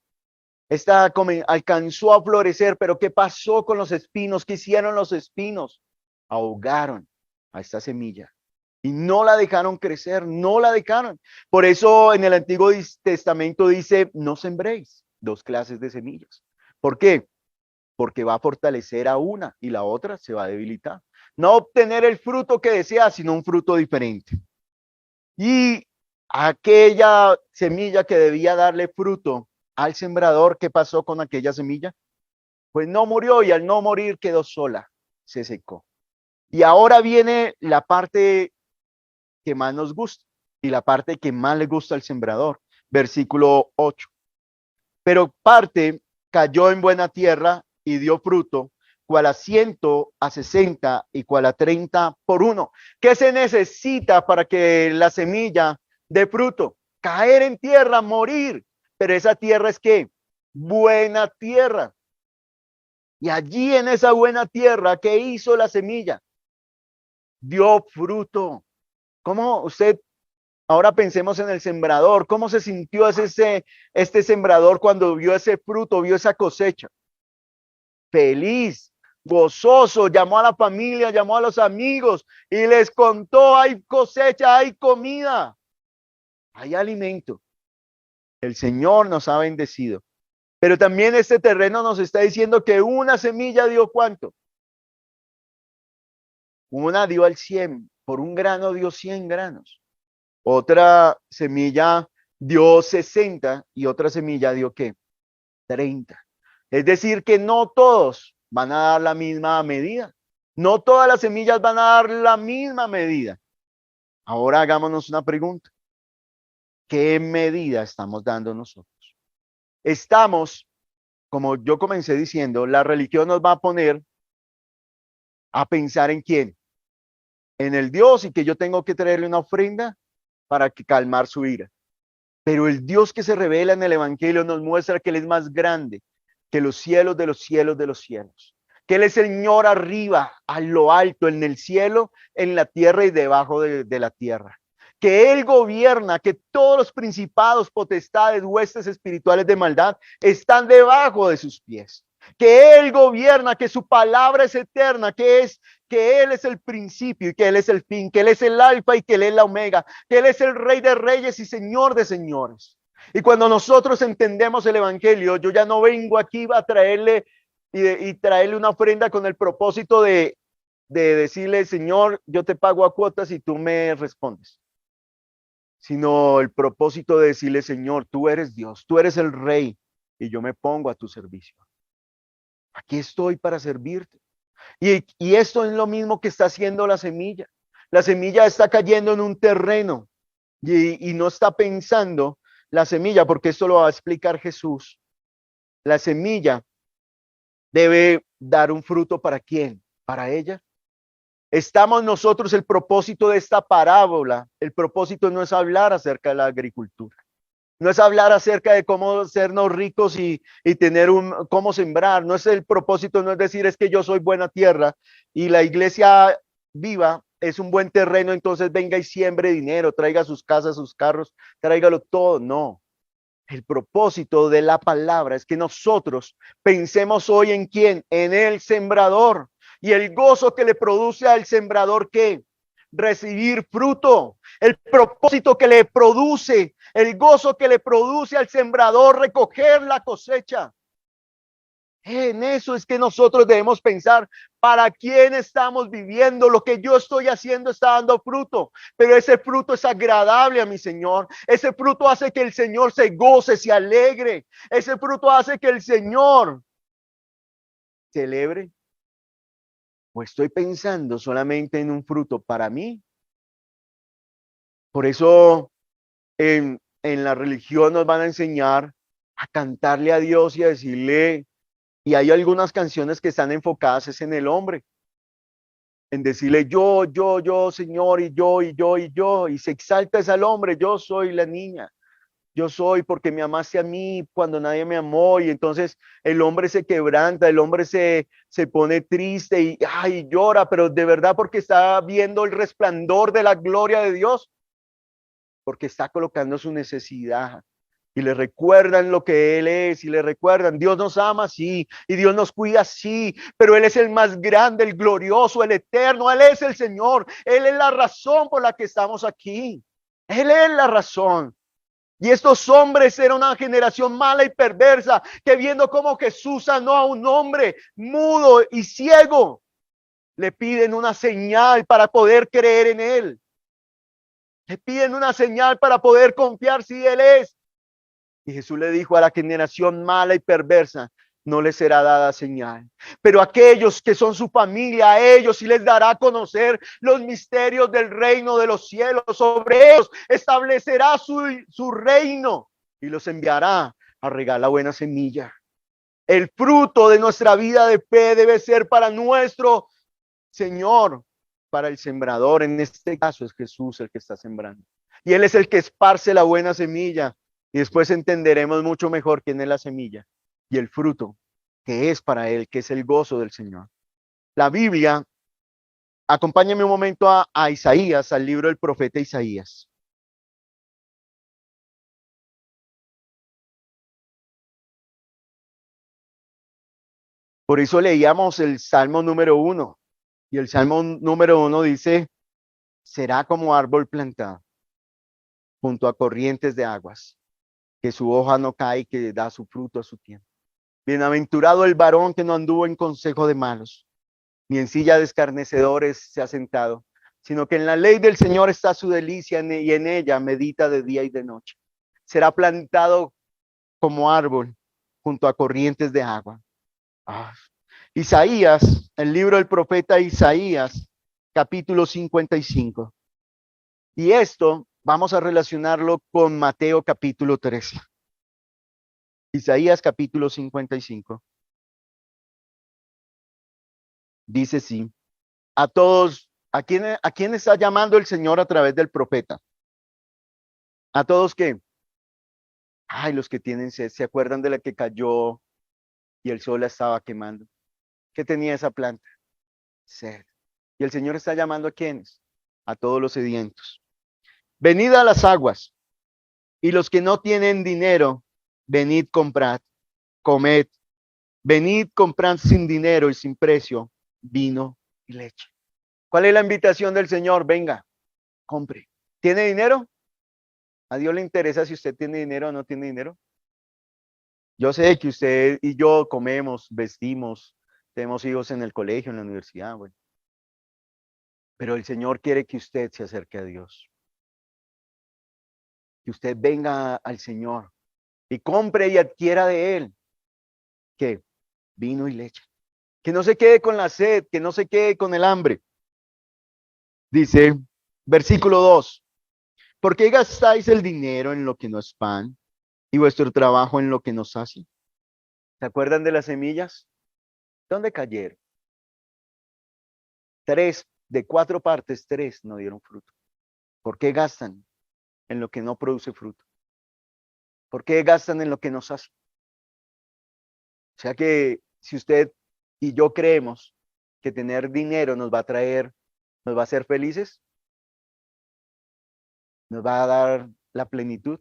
Esta alcanzó a florecer, pero ¿qué pasó con los espinos? ¿Qué hicieron los espinos? Ahogaron a esta semilla y no la dejaron crecer, no la dejaron. Por eso en el Antiguo Testamento dice, no sembréis 2 clases de semillas. ¿Por qué? Porque va a fortalecer a una y la otra se va a debilitar. No obtener el fruto que desea, sino un fruto diferente. Y aquella semilla que debía darle fruto al sembrador, ¿qué pasó con aquella semilla? Pues no murió y al no morir quedó sola, se secó. Y ahora viene la parte que más nos gusta y la parte que más le gusta al sembrador. Versículo 8. Pero parte cayó en buena tierra y dio fruto, cual a 100, a 60 y cual a 30 por uno. ¿Qué se necesita para que la semilla dé fruto? Caer en tierra, morir. Pero esa tierra es ¿qué? Buena tierra. Y allí en esa buena tierra, ¿qué hizo la semilla? Dio fruto. ¿Cómo usted, ahora pensemos en el sembrador, cómo se sintió este sembrador cuando vio ese fruto, vio esa cosecha? Feliz, gozoso, llamó a la familia, llamó a los amigos y les contó, hay cosecha, hay comida, hay alimento. El Señor nos ha bendecido. Pero también este terreno nos está diciendo que una semilla dio ¿cuánto? Una dio al 100, por un grano dio 100 granos. Otra semilla dio 60 y otra semilla dio ¿qué? 30. Es decir, que no todos van a dar la misma medida. No todas las semillas van a dar la misma medida. Ahora hagámonos una pregunta. ¿Qué medida estamos dando nosotros? Estamos, como yo comencé diciendo, la religión nos va a poner a pensar en quién. En el Dios, y que yo tengo que traerle una ofrenda para calmar su ira. Pero el Dios que se revela en el Evangelio nos muestra que Él es más grande que los cielos de los cielos de los cielos. Que Él es el Señor arriba, a lo alto, en el cielo, en la tierra y debajo de la tierra. Que Él gobierna, que todos los principados, potestades, huestes espirituales de maldad están debajo de sus pies. Que Él gobierna, que su palabra es eterna, que Él es el principio y que Él es el fin, que Él es el alfa y que Él es la omega, que Él es el rey de reyes y señor de señores. Y cuando nosotros entendemos el evangelio, yo ya no vengo aquí a traerle y traerle una ofrenda con el propósito de decirle, Señor, yo te pago a cuotas y tú me respondes. Sino el propósito de decirle, Señor, tú eres Dios, tú eres el rey y yo me pongo a tu servicio. Aquí estoy para servirte. Y esto es lo mismo que está haciendo la semilla. La semilla está cayendo en un terreno y no está pensando la semilla, porque esto lo va a explicar Jesús. La semilla debe dar un fruto ¿para quién? Para ella. Estamos nosotros, el propósito de esta parábola, el propósito no es hablar acerca de la agricultura. No es hablar acerca de cómo sernos ricos y tener cómo sembrar. No es el propósito, no es decir, es que yo soy buena tierra y la iglesia viva es un buen terreno, entonces venga y siembre dinero, traiga sus casas, sus carros, tráigalo todo. No. El propósito de la palabra es que nosotros pensemos hoy en quién, en el sembrador y el gozo que le produce al sembrador, ¿qué? Recibir fruto. El propósito que le produce, el gozo que le produce al sembrador, recoger la cosecha. En eso es que nosotros debemos pensar, ¿para quién estamos viviendo? Lo que yo estoy haciendo está dando fruto, pero ese fruto es agradable a mi Señor. Ese fruto hace que el Señor se goce, se alegre. Ese fruto hace que el Señor celebre. ¿O estoy pensando solamente en un fruto para mí? Por eso en la religión nos van a enseñar a cantarle a Dios y a decirle. Y hay algunas canciones que están enfocadas en el hombre, en decirle yo, Señor, y yo, y se exalta es al hombre, yo soy la niña, yo soy porque me amaste a mí cuando nadie me amó, y entonces el hombre se quebranta, el hombre se pone triste y ay, llora, pero de verdad porque está viendo el resplandor de la gloria de Dios, porque está colocando su necesidad. Y le recuerdan lo que Él es, y le recuerdan, Dios nos ama, sí, y Dios nos cuida, sí, pero Él es el más grande, el glorioso, el eterno, Él es el Señor, Él es la razón por la que estamos aquí, Él es la razón. Y estos hombres eran una generación mala y perversa, que viendo cómo Jesús sanó a un hombre mudo y ciego, le piden una señal para poder creer en Él. Le piden una señal para poder confiar si Él es. Y Jesús le dijo a la generación mala y perversa, no les será dada señal. Pero aquellos que son su familia, a ellos sí les dará a conocer los misterios del reino de los cielos. Sobre ellos establecerá su reino y los enviará a regar la buena semilla. El fruto de nuestra vida de fe debe ser para nuestro Señor, para el sembrador. En este caso es Jesús el que está sembrando. Y Él es el que esparce la buena semilla. Y después entenderemos mucho mejor quién es la semilla y el fruto que es para Él, que es el gozo del Señor. La Biblia, acompáñame un momento a Isaías, al libro del profeta Isaías. Por eso leíamos el Salmo número 1. Y el Salmo número 1 dice, será como árbol plantado junto a corrientes de aguas, que su hoja no cae y que da su fruto a su tiempo. Bienaventurado el varón que no anduvo en consejo de malos, ni en silla de escarnecedores se ha sentado, sino que en la ley del Señor está su delicia y en ella medita de día y de noche. Será plantado como árbol junto a corrientes de agua. Isaías, el libro del profeta Isaías, capítulo 55. Y esto vamos a relacionarlo con Mateo capítulo 13. Isaías capítulo 55. Dice sí. A todos, ¿a quién está llamando el Señor a través del profeta? ¿A todos qué? Ay, los que tienen sed, ¿se acuerdan de la que cayó y el sol la estaba quemando? ¿Qué tenía esa planta? Sed. Y el Señor está llamando a quiénes? A todos los sedientos. Venid a las aguas, y los que no tienen dinero, venid comprad, comed. Venid comprad sin dinero y sin precio vino y leche. ¿Cuál es la invitación del Señor? Venga, compre. ¿Tiene dinero? ¿A Dios le interesa si usted tiene dinero o no tiene dinero? Yo sé que usted y yo comemos, vestimos, tenemos hijos en el colegio, en la universidad, bueno. Pero el Señor quiere que usted se acerque a Dios. Que usted venga al Señor y compre y adquiera de Él. ¿Qué? Vino y leche. Que no se quede con la sed, que no se quede con el hambre. Dice, versículo 2. ¿Por qué gastáis el dinero en lo que no es pan y vuestro trabajo en lo que no sacia? ¿Se acuerdan de las semillas? ¿Dónde cayeron? 3 de 4 partes, 3 no dieron fruto. ¿Por qué gastan en lo que no produce fruto? ¿Por qué gastan en lo que no sacia? O sea que si usted y yo creemos que tener dinero nos va a traer, nos va a hacer felices, nos va a dar la plenitud.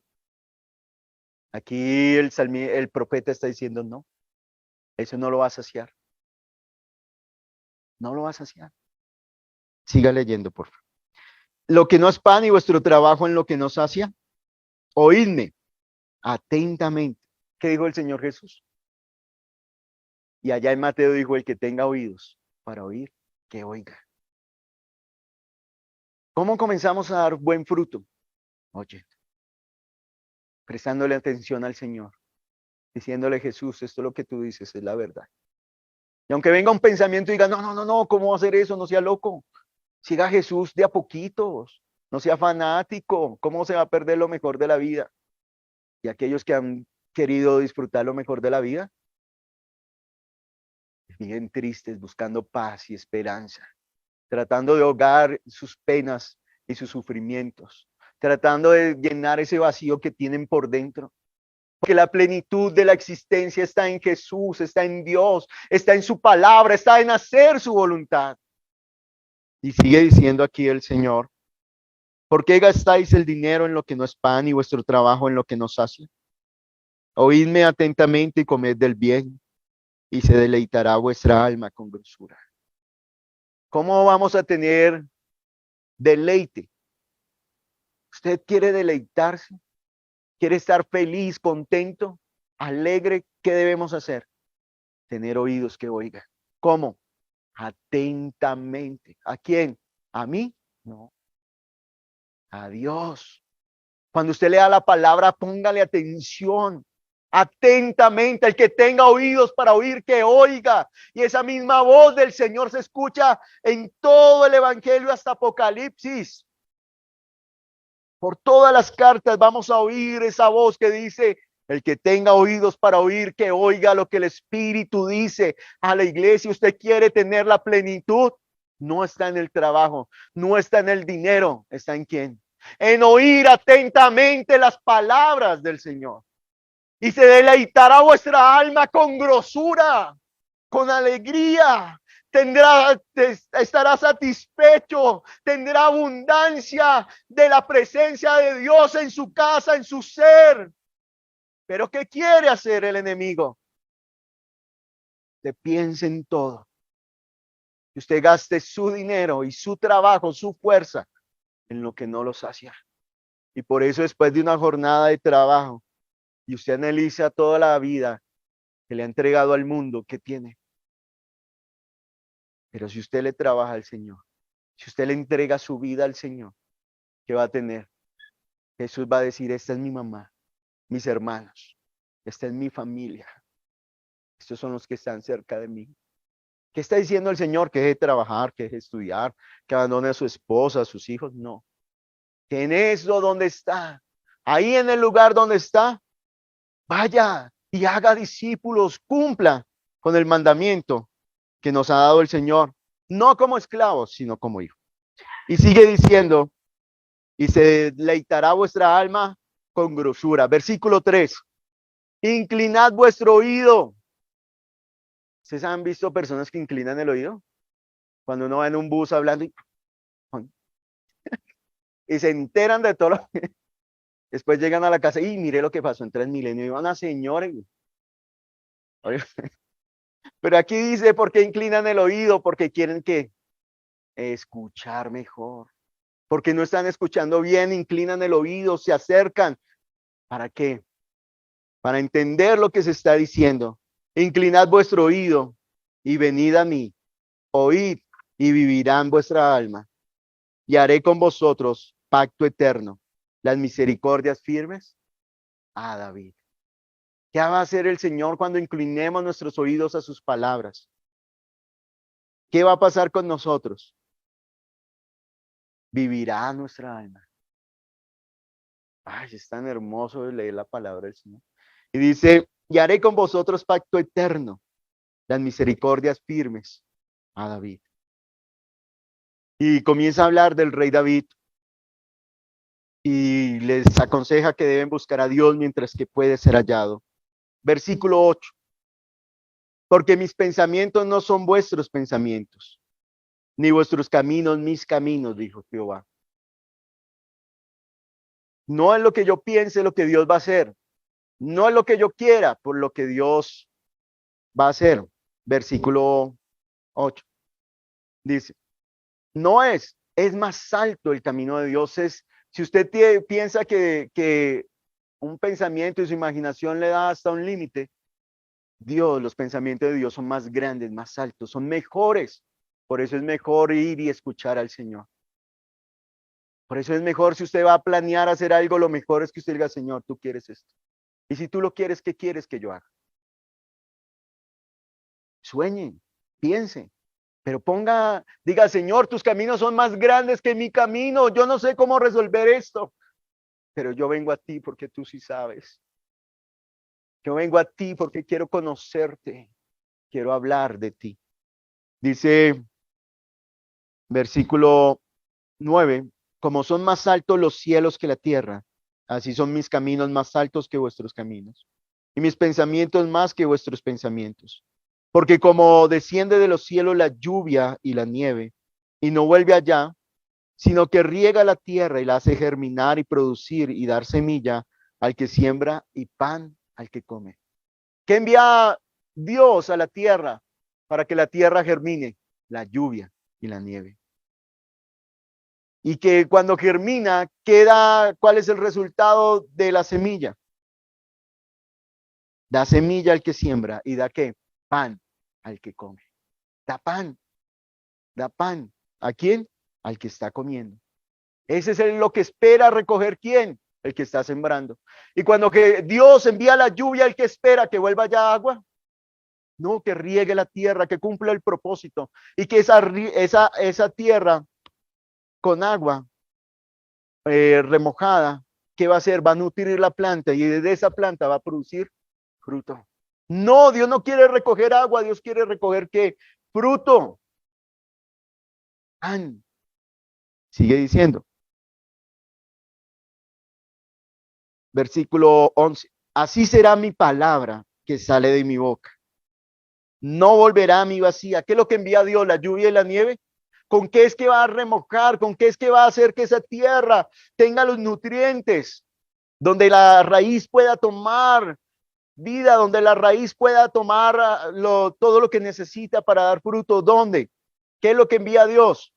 Aquí el profeta está diciendo no, eso no lo va a saciar. No lo va a saciar. Siga leyendo, por favor. Lo que no es pan y vuestro trabajo en lo que no sacia, oídme atentamente. ¿Qué dijo el Señor Jesús? Y allá en Mateo dijo, el que tenga oídos para oír, que oiga. ¿Cómo comenzamos a dar buen fruto? Oye, prestándole atención al Señor, diciéndole, Jesús, esto es lo que tú dices, es la verdad. Y aunque venga un pensamiento y diga, no, ¿cómo hacer eso? No sea loco. Siga a Jesús de a poquitos. No sea fanático. ¿Cómo se va a perder lo mejor de la vida? Y aquellos que han querido disfrutar lo mejor de la vida, siguen tristes, buscando paz y esperanza, tratando de ahogar sus penas y sus sufrimientos, tratando de llenar ese vacío que tienen por dentro. Porque la plenitud de la existencia está en Jesús, está en Dios, está en su palabra, está en hacer su voluntad. Y sigue diciendo aquí el Señor, ¿por qué gastáis el dinero en lo que no es pan y vuestro trabajo en lo que no sacia? Oídme atentamente y comed del bien, y se deleitará vuestra alma con grosura. ¿Cómo vamos a tener deleite? ¿Usted quiere deleitarse? ¿Quiere estar feliz, contento, alegre? ¿Qué debemos hacer? Tener oídos que oigan. ¿Cómo? Atentamente. ¿A quién? ¿A mí? No. A Dios. Cuando usted lea la palabra, póngale atención. Atentamente, el que tenga oídos para oír, que oiga. Y esa misma voz del Señor se escucha en todo el Evangelio hasta Apocalipsis. Por todas las cartas vamos a oír esa voz que dice, El que tenga oídos para oír, que oiga lo que el Espíritu dice a la iglesia. Usted quiere tener la plenitud. No está en el trabajo, no está en el dinero. ¿Está en quién? En oír atentamente las palabras del Señor. Y se deleitará vuestra alma con grosura, con alegría. Estará satisfecho, tendrá abundancia de la presencia de Dios en su casa, en su ser. Pero ¿qué quiere hacer el enemigo? Que piense en todo. Que usted gaste su dinero y su trabajo, su fuerza en lo que no lo sacia. Y por eso después de una jornada de trabajo y usted analiza toda la vida que le ha entregado al mundo, ¿qué tiene? Pero si usted le trabaja al Señor, si usted le entrega su vida al Señor, ¿qué va a tener? Jesús va a decir, esta es mi mamá, mis hermanos, esta es mi familia. Estos son los que están cerca de mí. ¿Qué está diciendo el Señor? Que deje de trabajar, que deje de estudiar, que abandone a su esposa, a sus hijos. No. Que en eso donde está, ahí en el lugar donde está, vaya y haga discípulos, cumpla con el mandamiento que nos ha dado el Señor, no como esclavos, sino como hijos. Y sigue diciendo, y se deleitará vuestra alma con grosura. Versículo 3. Inclinad vuestro oído. ¿Ustedes han visto personas que inclinan el oído? Cuando uno va en un bus hablando y se enteran de todo lo que... Después llegan a la casa y mire lo que pasó en Transmilenio. Iba una señora. Pero aquí dice, ¿por qué inclinan el oído? Porque quieren que escuchar mejor. Porque no están escuchando bien, inclinan el oído, se acercan. ¿Para qué? Para entender lo que se está diciendo. Inclinad vuestro oído y venid a mí. Oíd y vivirán vuestra alma. Y haré con vosotros pacto eterno. Las misericordias firmes a David. ¿Qué va a hacer el Señor cuando inclinemos nuestros oídos a sus palabras? ¿Qué va a pasar con nosotros? Vivirá nuestra alma. Ay, es tan hermoso leer la palabra del Señor. Y dice, y haré con vosotros pacto eterno, las misericordias firmes a David. Y comienza a hablar del rey David y les aconseja que deben buscar a Dios mientras que puede ser hallado. Versículo 8. Porque mis pensamientos no son vuestros pensamientos, ni vuestros caminos mis caminos, dijo Jehová. No es lo que yo piense lo que Dios va a hacer. No es lo que yo quiera, por lo que Dios va a hacer. Versículo 8. Dice, no es más alto el camino de Dios. Si usted piensa que un pensamiento y su imaginación le da hasta un límite, los pensamientos de Dios son más grandes, más altos, son mejores. Por eso es mejor ir y escuchar al Señor. Por eso es mejor, si usted va a planear hacer algo, lo mejor es que usted diga, Señor, tú quieres esto. Y si tú lo quieres, ¿qué quieres que yo haga? Sueñen, piensen, pero diga, Señor, tus caminos son más grandes que mi camino. Yo no sé cómo resolver esto, pero yo vengo a ti porque tú sí sabes. Yo vengo a ti porque quiero conocerte, quiero hablar de ti. Dice, versículo 9, como son más altos los cielos que la tierra, así son mis caminos más altos que vuestros caminos, y mis pensamientos más que vuestros pensamientos. Porque como desciende de los cielos la lluvia y la nieve, y no vuelve allá, sino que riega la tierra y la hace germinar y producir y dar semilla al que siembra y pan al que come. ¿Qué envía Dios a la tierra para que la tierra germine? La lluvia y la nieve. Y que cuando germina, ¿cuál es el resultado de la semilla? Da semilla al que siembra y da ¿qué? Pan al que come. Da pan. Da pan. ¿A quién? Al que está comiendo. Ese es lo que espera recoger ¿quién? El que está sembrando. Y cuando que Dios envía la lluvia, ¿el que espera que vuelva ya agua? No, que riegue la tierra, que cumpla el propósito. Y que esa tierra con agua remojada ¿qué va a hacer? Va a nutrir la planta y desde esa planta va a producir fruto. No, Dios no quiere recoger agua, Dios quiere recoger ¿qué? Fruto. Sigue diciendo. Versículo 11. Así será mi palabra que sale de mi boca. No volverá a mi vacía. ¿Qué es lo que envía Dios? La lluvia y la nieve. ¿Con qué es que va a remojar? ¿Con qué es que va a hacer que esa tierra tenga los nutrientes? Donde la raíz pueda tomar vida, donde la raíz pueda tomar todo lo que necesita para dar fruto. ¿Dónde? ¿Qué es lo que envía Dios?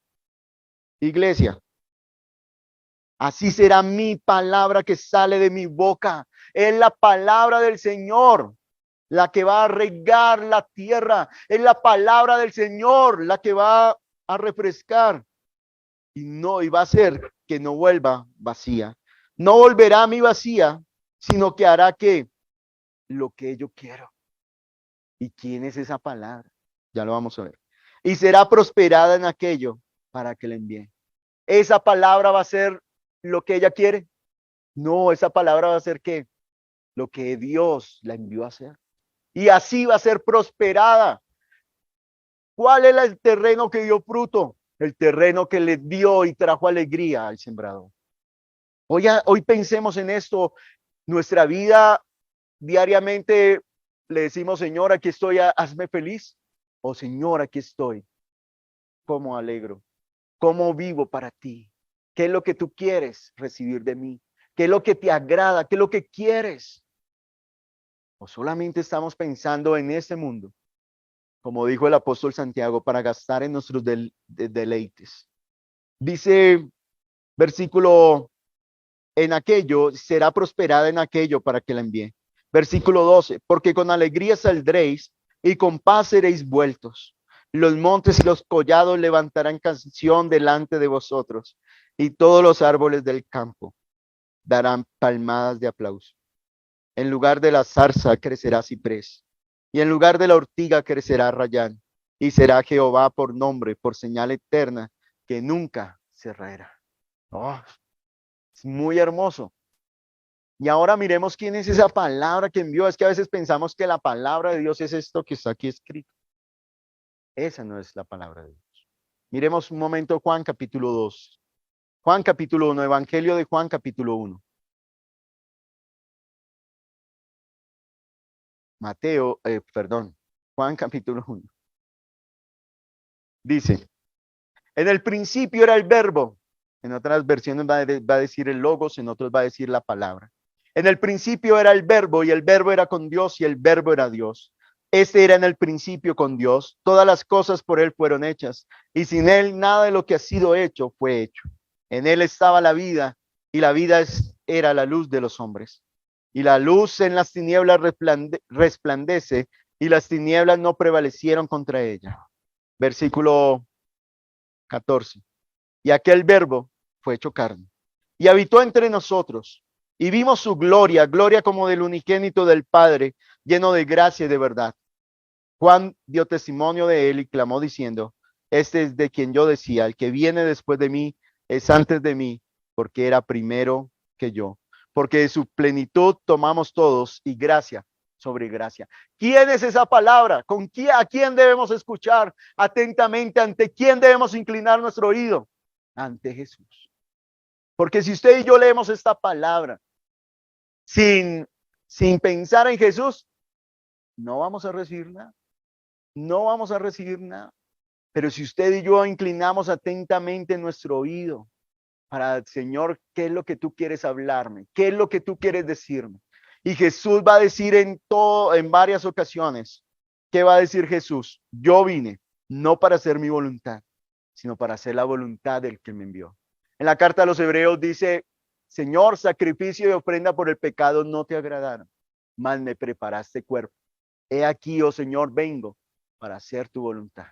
Iglesia. Así será mi palabra que sale de mi boca. Es la palabra del Señor la que va a regar la tierra. Es la palabra del Señor la que va a refrescar. Y va a hacer que no vuelva vacía. No volverá a mi vacía, sino que hará que lo que yo quiero. ¿Y quién es esa palabra? Ya lo vamos a ver. Y será prosperada en aquello para que le envíe. Esa palabra va a ser lo que ella quiere. No, esa palabra va a ser que lo que Dios la envió a hacer. Y así va a ser prosperada. ¿Cuál es el terreno que dio fruto? El terreno que le dio y trajo alegría al sembrador. Hoy pensemos en esto. Nuestra vida diariamente le decimos, Señor, aquí estoy, hazme feliz. O Señor, aquí estoy. ¿Cómo alegro? ¿Cómo vivo para ti? ¿Qué es lo que tú quieres recibir de mí? ¿Qué es lo que te agrada? ¿Qué es lo que quieres? ¿O solamente estamos pensando en este mundo? Como dijo el apóstol Santiago, para gastar en nuestros deleites. Dice versículo, en aquello, será prosperada en aquello para que la envíe. Versículo 12, porque con alegría saldréis y con paz seréis vueltos. Los montes y los collados levantarán canción delante de vosotros, y todos los árboles del campo darán palmadas de aplauso. En lugar de la zarza crecerá ciprés, y en lugar de la ortiga crecerá rayán, y será Jehová por nombre, por señal eterna, que nunca cerrará. Oh, es muy hermoso. Y ahora miremos quién es esa palabra que envió. Es que a veces pensamos que la palabra de Dios es esto que está aquí escrito. Esa no es la palabra de Dios. Miremos un momento Juan capítulo 2. Juan capítulo 1, Evangelio de Juan capítulo 1. Juan capítulo 1. Dice, en el principio era el verbo. En otras versiones va a decir el logos, en otros va a decir la palabra. En el principio era el verbo y el verbo era con Dios y el verbo era Dios. Este era en el principio con Dios. Todas las cosas por él fueron hechas y sin él nada de lo que ha sido hecho fue hecho. En él estaba la vida y la vida era la luz de los hombres. Y la luz en las tinieblas resplandece y las tinieblas no prevalecieron contra ella. Versículo 14. Y aquel verbo fue hecho carne y habitó entre nosotros y vimos su gloria, gloria como del unigénito del Padre, lleno de gracia y de verdad. Juan dio testimonio de él y clamó diciendo, este es de quien yo decía, el que viene después de mí es antes de mí, porque era primero que yo. Porque de su plenitud tomamos todos y gracia sobre gracia. ¿Quién es esa palabra? ¿A quién debemos escuchar atentamente? ¿Ante quién debemos inclinar nuestro oído? Ante Jesús. Porque si usted y yo leemos esta palabra sin pensar en Jesús, no vamos a recibir nada. No vamos a recibir nada. Pero si usted y yo inclinamos atentamente nuestro oído para, Señor, ¿qué es lo que tú quieres hablarme? ¿Qué es lo que tú quieres decirme? Y Jesús va a decir en varias ocasiones, ¿qué va a decir Jesús? Yo vine no para hacer mi voluntad, sino para hacer la voluntad del que me envió. En la carta a los Hebreos dice, Señor, sacrificio y ofrenda por el pecado no te agradaron, mas me preparaste cuerpo. He aquí, oh Señor, vengo para hacer tu voluntad.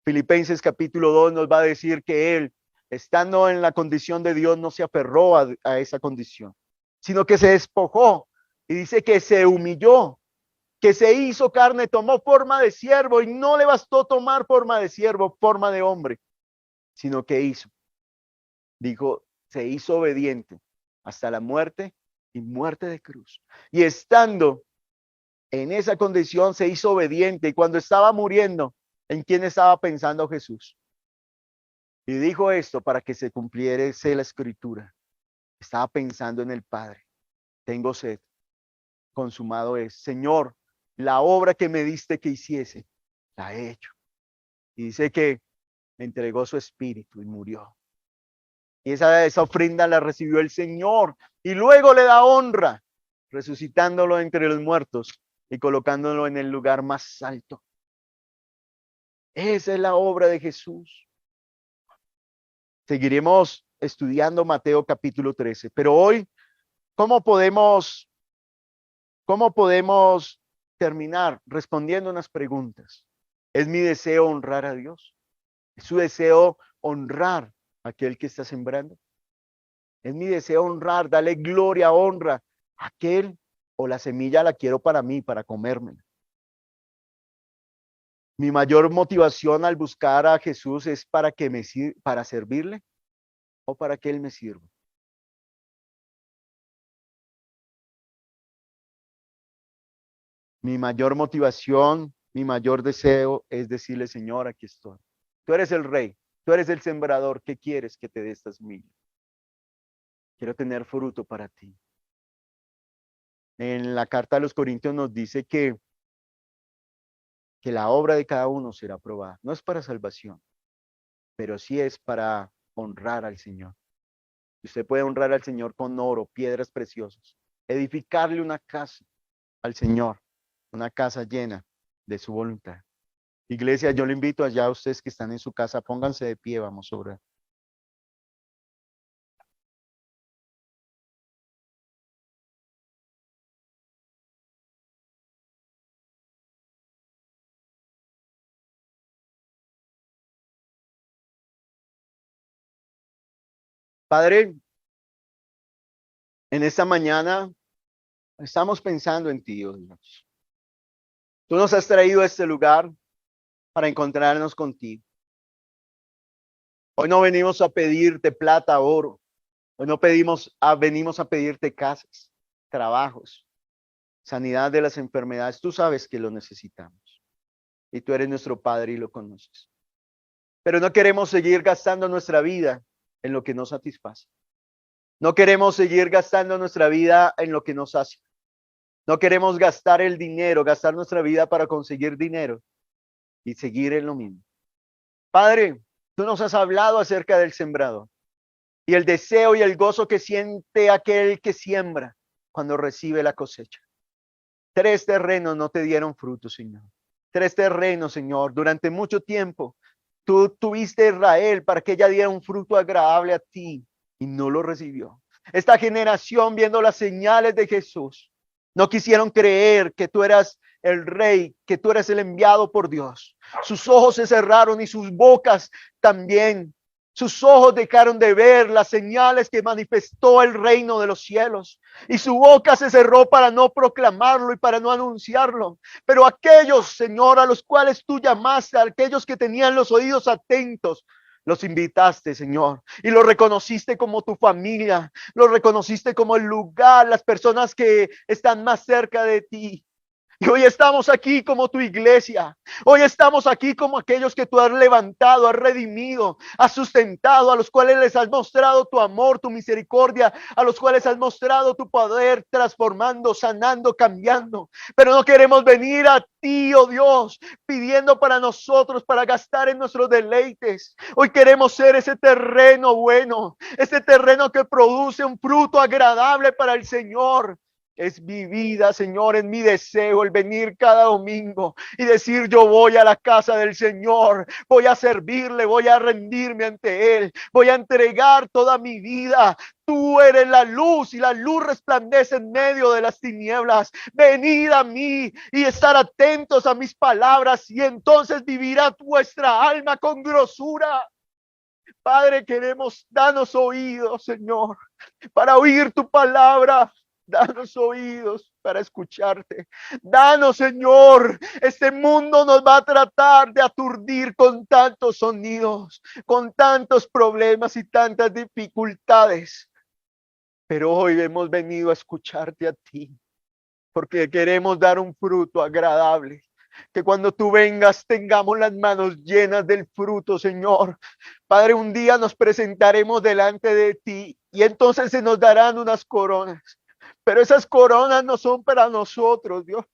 Filipenses capítulo 2 nos va a decir que él, estando en la condición de Dios, no se aferró a esa condición, sino que se despojó y dice que se humilló, que se hizo carne, tomó forma de siervo y no le bastó tomar forma de siervo, forma de hombre, sino que se hizo obediente hasta la muerte y muerte de cruz. Y estando en esa condición se hizo obediente. Y cuando estaba muriendo, ¿en quién estaba pensando Jesús? Y dijo esto para que se cumpliese la escritura. Estaba pensando en el Padre. Tengo sed. Consumado es. Señor, la obra que me diste que hiciese, la he hecho. Y dice que entregó su espíritu y murió. Y esa ofrenda la recibió el Señor. Y luego le da honra, resucitándolo entre los muertos y colocándolo en el lugar más alto. Esa es la obra de Jesús. Seguiremos estudiando Mateo capítulo 13, pero hoy, ¿cómo podemos terminar respondiendo unas preguntas? ¿Es mi deseo honrar a Dios? ¿Es su deseo honrar a aquel que está sembrando? ¿Es mi deseo honrar, darle gloria, honra a aquel, o la semilla la quiero para mí, para comérmela? Mi mayor motivación al buscar a Jesús es para servirle o para que Él me sirva. Mi mayor motivación, mi mayor deseo es decirle, Señor, aquí estoy. Tú eres el rey, tú eres el sembrador. ¿Qué quieres que te dé esta semilla? Quiero tener fruto para ti. En la carta a los Corintios nos dice que la obra de cada uno será probada. No es para salvación, pero sí es para honrar al Señor. Usted puede honrar al Señor con oro, piedras preciosas, edificarle una casa al Señor, una casa llena de su voluntad. Iglesia, yo le invito allá a ustedes que están en su casa, pónganse de pie, vamos a orar. Padre, en esta mañana estamos pensando en ti, oh Dios. Tú nos has traído a este lugar para encontrarnos contigo. Hoy no venimos a pedirte plata, oro. Hoy no venimos a pedirte casas, trabajos, sanidad de las enfermedades. Tú sabes que lo necesitamos. Y tú eres nuestro Padre y lo conoces. Pero no queremos seguir gastando nuestra vida en lo que nos satisface. No queremos seguir gastando nuestra vida en lo que nos hace. No queremos gastar el dinero, gastar nuestra vida para conseguir dinero y seguir en lo mismo. Padre, tú nos has hablado acerca del sembrador y el deseo y el gozo que siente aquel que siembra cuando recibe la cosecha. 3 terrenos no te dieron fruto, Señor. 3 terrenos, Señor, durante mucho tiempo. Tú tuviste Israel para que ella diera un fruto agradable a ti y no lo recibió. Esta generación, viendo las señales de Jesús, no quisieron creer que tú eras el rey, que tú eres el enviado por Dios. Sus ojos se cerraron y sus bocas también. Sus ojos dejaron de ver las señales que manifestó el reino de los cielos. Y su boca se cerró para no proclamarlo y para no anunciarlo. Pero aquellos, Señor, a los cuales tú llamaste, a aquellos que tenían los oídos atentos, los invitaste, Señor, y los reconociste como tu familia, los reconociste como el lugar, las personas que están más cerca de ti. Y hoy estamos aquí como tu iglesia. Hoy estamos aquí como aquellos que tú has levantado, has redimido, has sustentado, a los cuales les has mostrado tu amor, tu misericordia, a los cuales has mostrado tu poder transformando, sanando, cambiando. Pero no queremos venir a ti, oh Dios, pidiendo para nosotros, para gastar en nuestros deleites. Hoy queremos ser ese terreno bueno, ese terreno que produce un fruto agradable para el Señor. Es mi vida, Señor, es mi deseo el venir cada domingo y decir: yo voy a la casa del Señor, voy a servirle, voy a rendirme ante Él, voy a entregar toda mi vida. Tú eres la luz y la luz resplandece en medio de las tinieblas. Venid a mí y estar atentos a mis palabras y entonces vivirá vuestra alma con grosura. Padre, queremos, danos oídos, Señor, para oír tu palabra. Danos oídos para escucharte. Danos, Señor. Este mundo nos va a tratar de aturdir con tantos sonidos, con tantos problemas y tantas dificultades. pero hoy hemos venido a escucharte a ti, porque queremos dar un fruto agradable. Que cuando tú vengas tengamos las manos llenas del fruto, Señor. Padre, un día nos presentaremos delante de ti y entonces se nos darán unas coronas. Pero esas coronas no son para nosotros, Dios.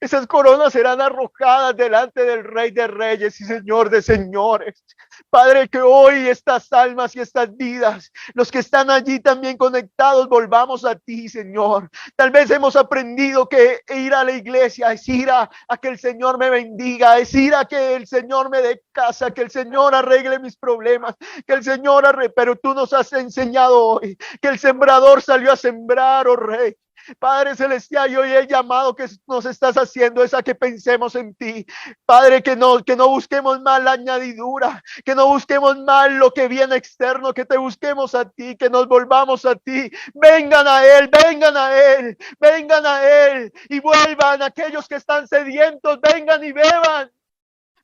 Esas coronas serán arrojadas delante del Rey de Reyes y Señor de Señores. Padre, que hoy estas almas y estas vidas, los que están allí también conectados, volvamos a ti, Señor. Tal vez hemos aprendido que ir a la iglesia es ir a que el Señor me bendiga, es ir a que el Señor me dé casa, que el Señor arregle mis problemas, que el Señor pero tú nos has enseñado hoy que el sembrador salió a sembrar, oh Rey. Padre celestial, y hoy el llamado que nos estás haciendo es a que pensemos en ti. Padre, que no busquemos más la añadidura, que no busquemos más lo que viene externo, que te busquemos a ti, que nos volvamos a ti. Vengan a Él, vengan a Él, vengan a Él y vuelvan aquellos que están sedientos, vengan y beban.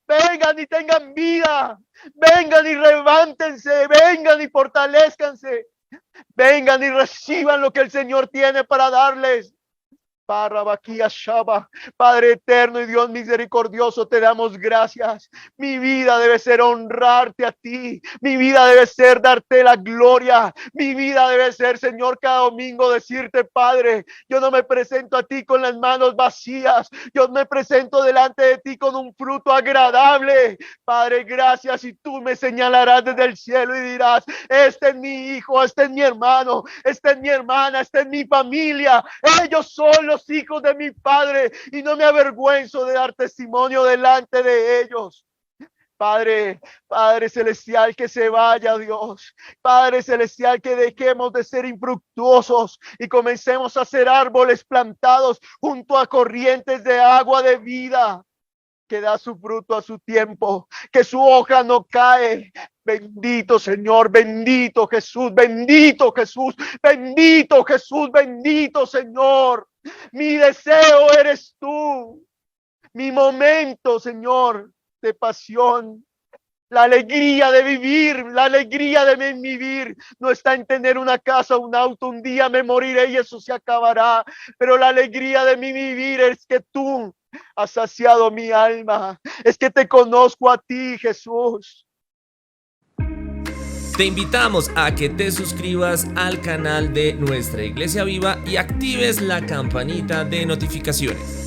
Vengan y tengan vida, vengan y levántense, vengan y fortalezcanse. Vengan y reciban lo que el Señor tiene para darles. Padre eterno y Dios misericordioso, te damos gracias. Mi vida debe ser honrarte a ti. Mi vida debe ser darte la gloria. Mi vida debe ser, Señor, cada domingo decirte, Padre, yo no me presento a ti con las manos vacías. Yo me presento delante de ti con un fruto agradable. Padre, gracias, y tú me señalarás desde el cielo y dirás, este es mi hijo, este es mi hermano, este es mi hermana, este es mi familia. Ellos son los hijos de mi Padre y no me avergüenzo de dar testimonio delante de ellos. Padre celestial, que se vaya Dios. Padre celestial, que dejemos de ser infructuosos y comencemos a ser árboles plantados junto a corrientes de agua de vida, que da su fruto a su tiempo, que su hoja no cae. Bendito Señor, bendito Jesús, bendito Jesús, bendito Jesús, bendito Señor. Mi deseo eres tú. Mi momento, Señor, de pasión. La alegría de vivir, la alegría de vivir no está en tener una casa, un auto. Un día me moriré y eso se acabará. Pero la alegría de mi vivir es que tú has saciado mi alma. Es que te conozco a ti, Jesús. Te invitamos a que te suscribas al canal de Nuestra Iglesia Viva y actives la campanita de notificaciones.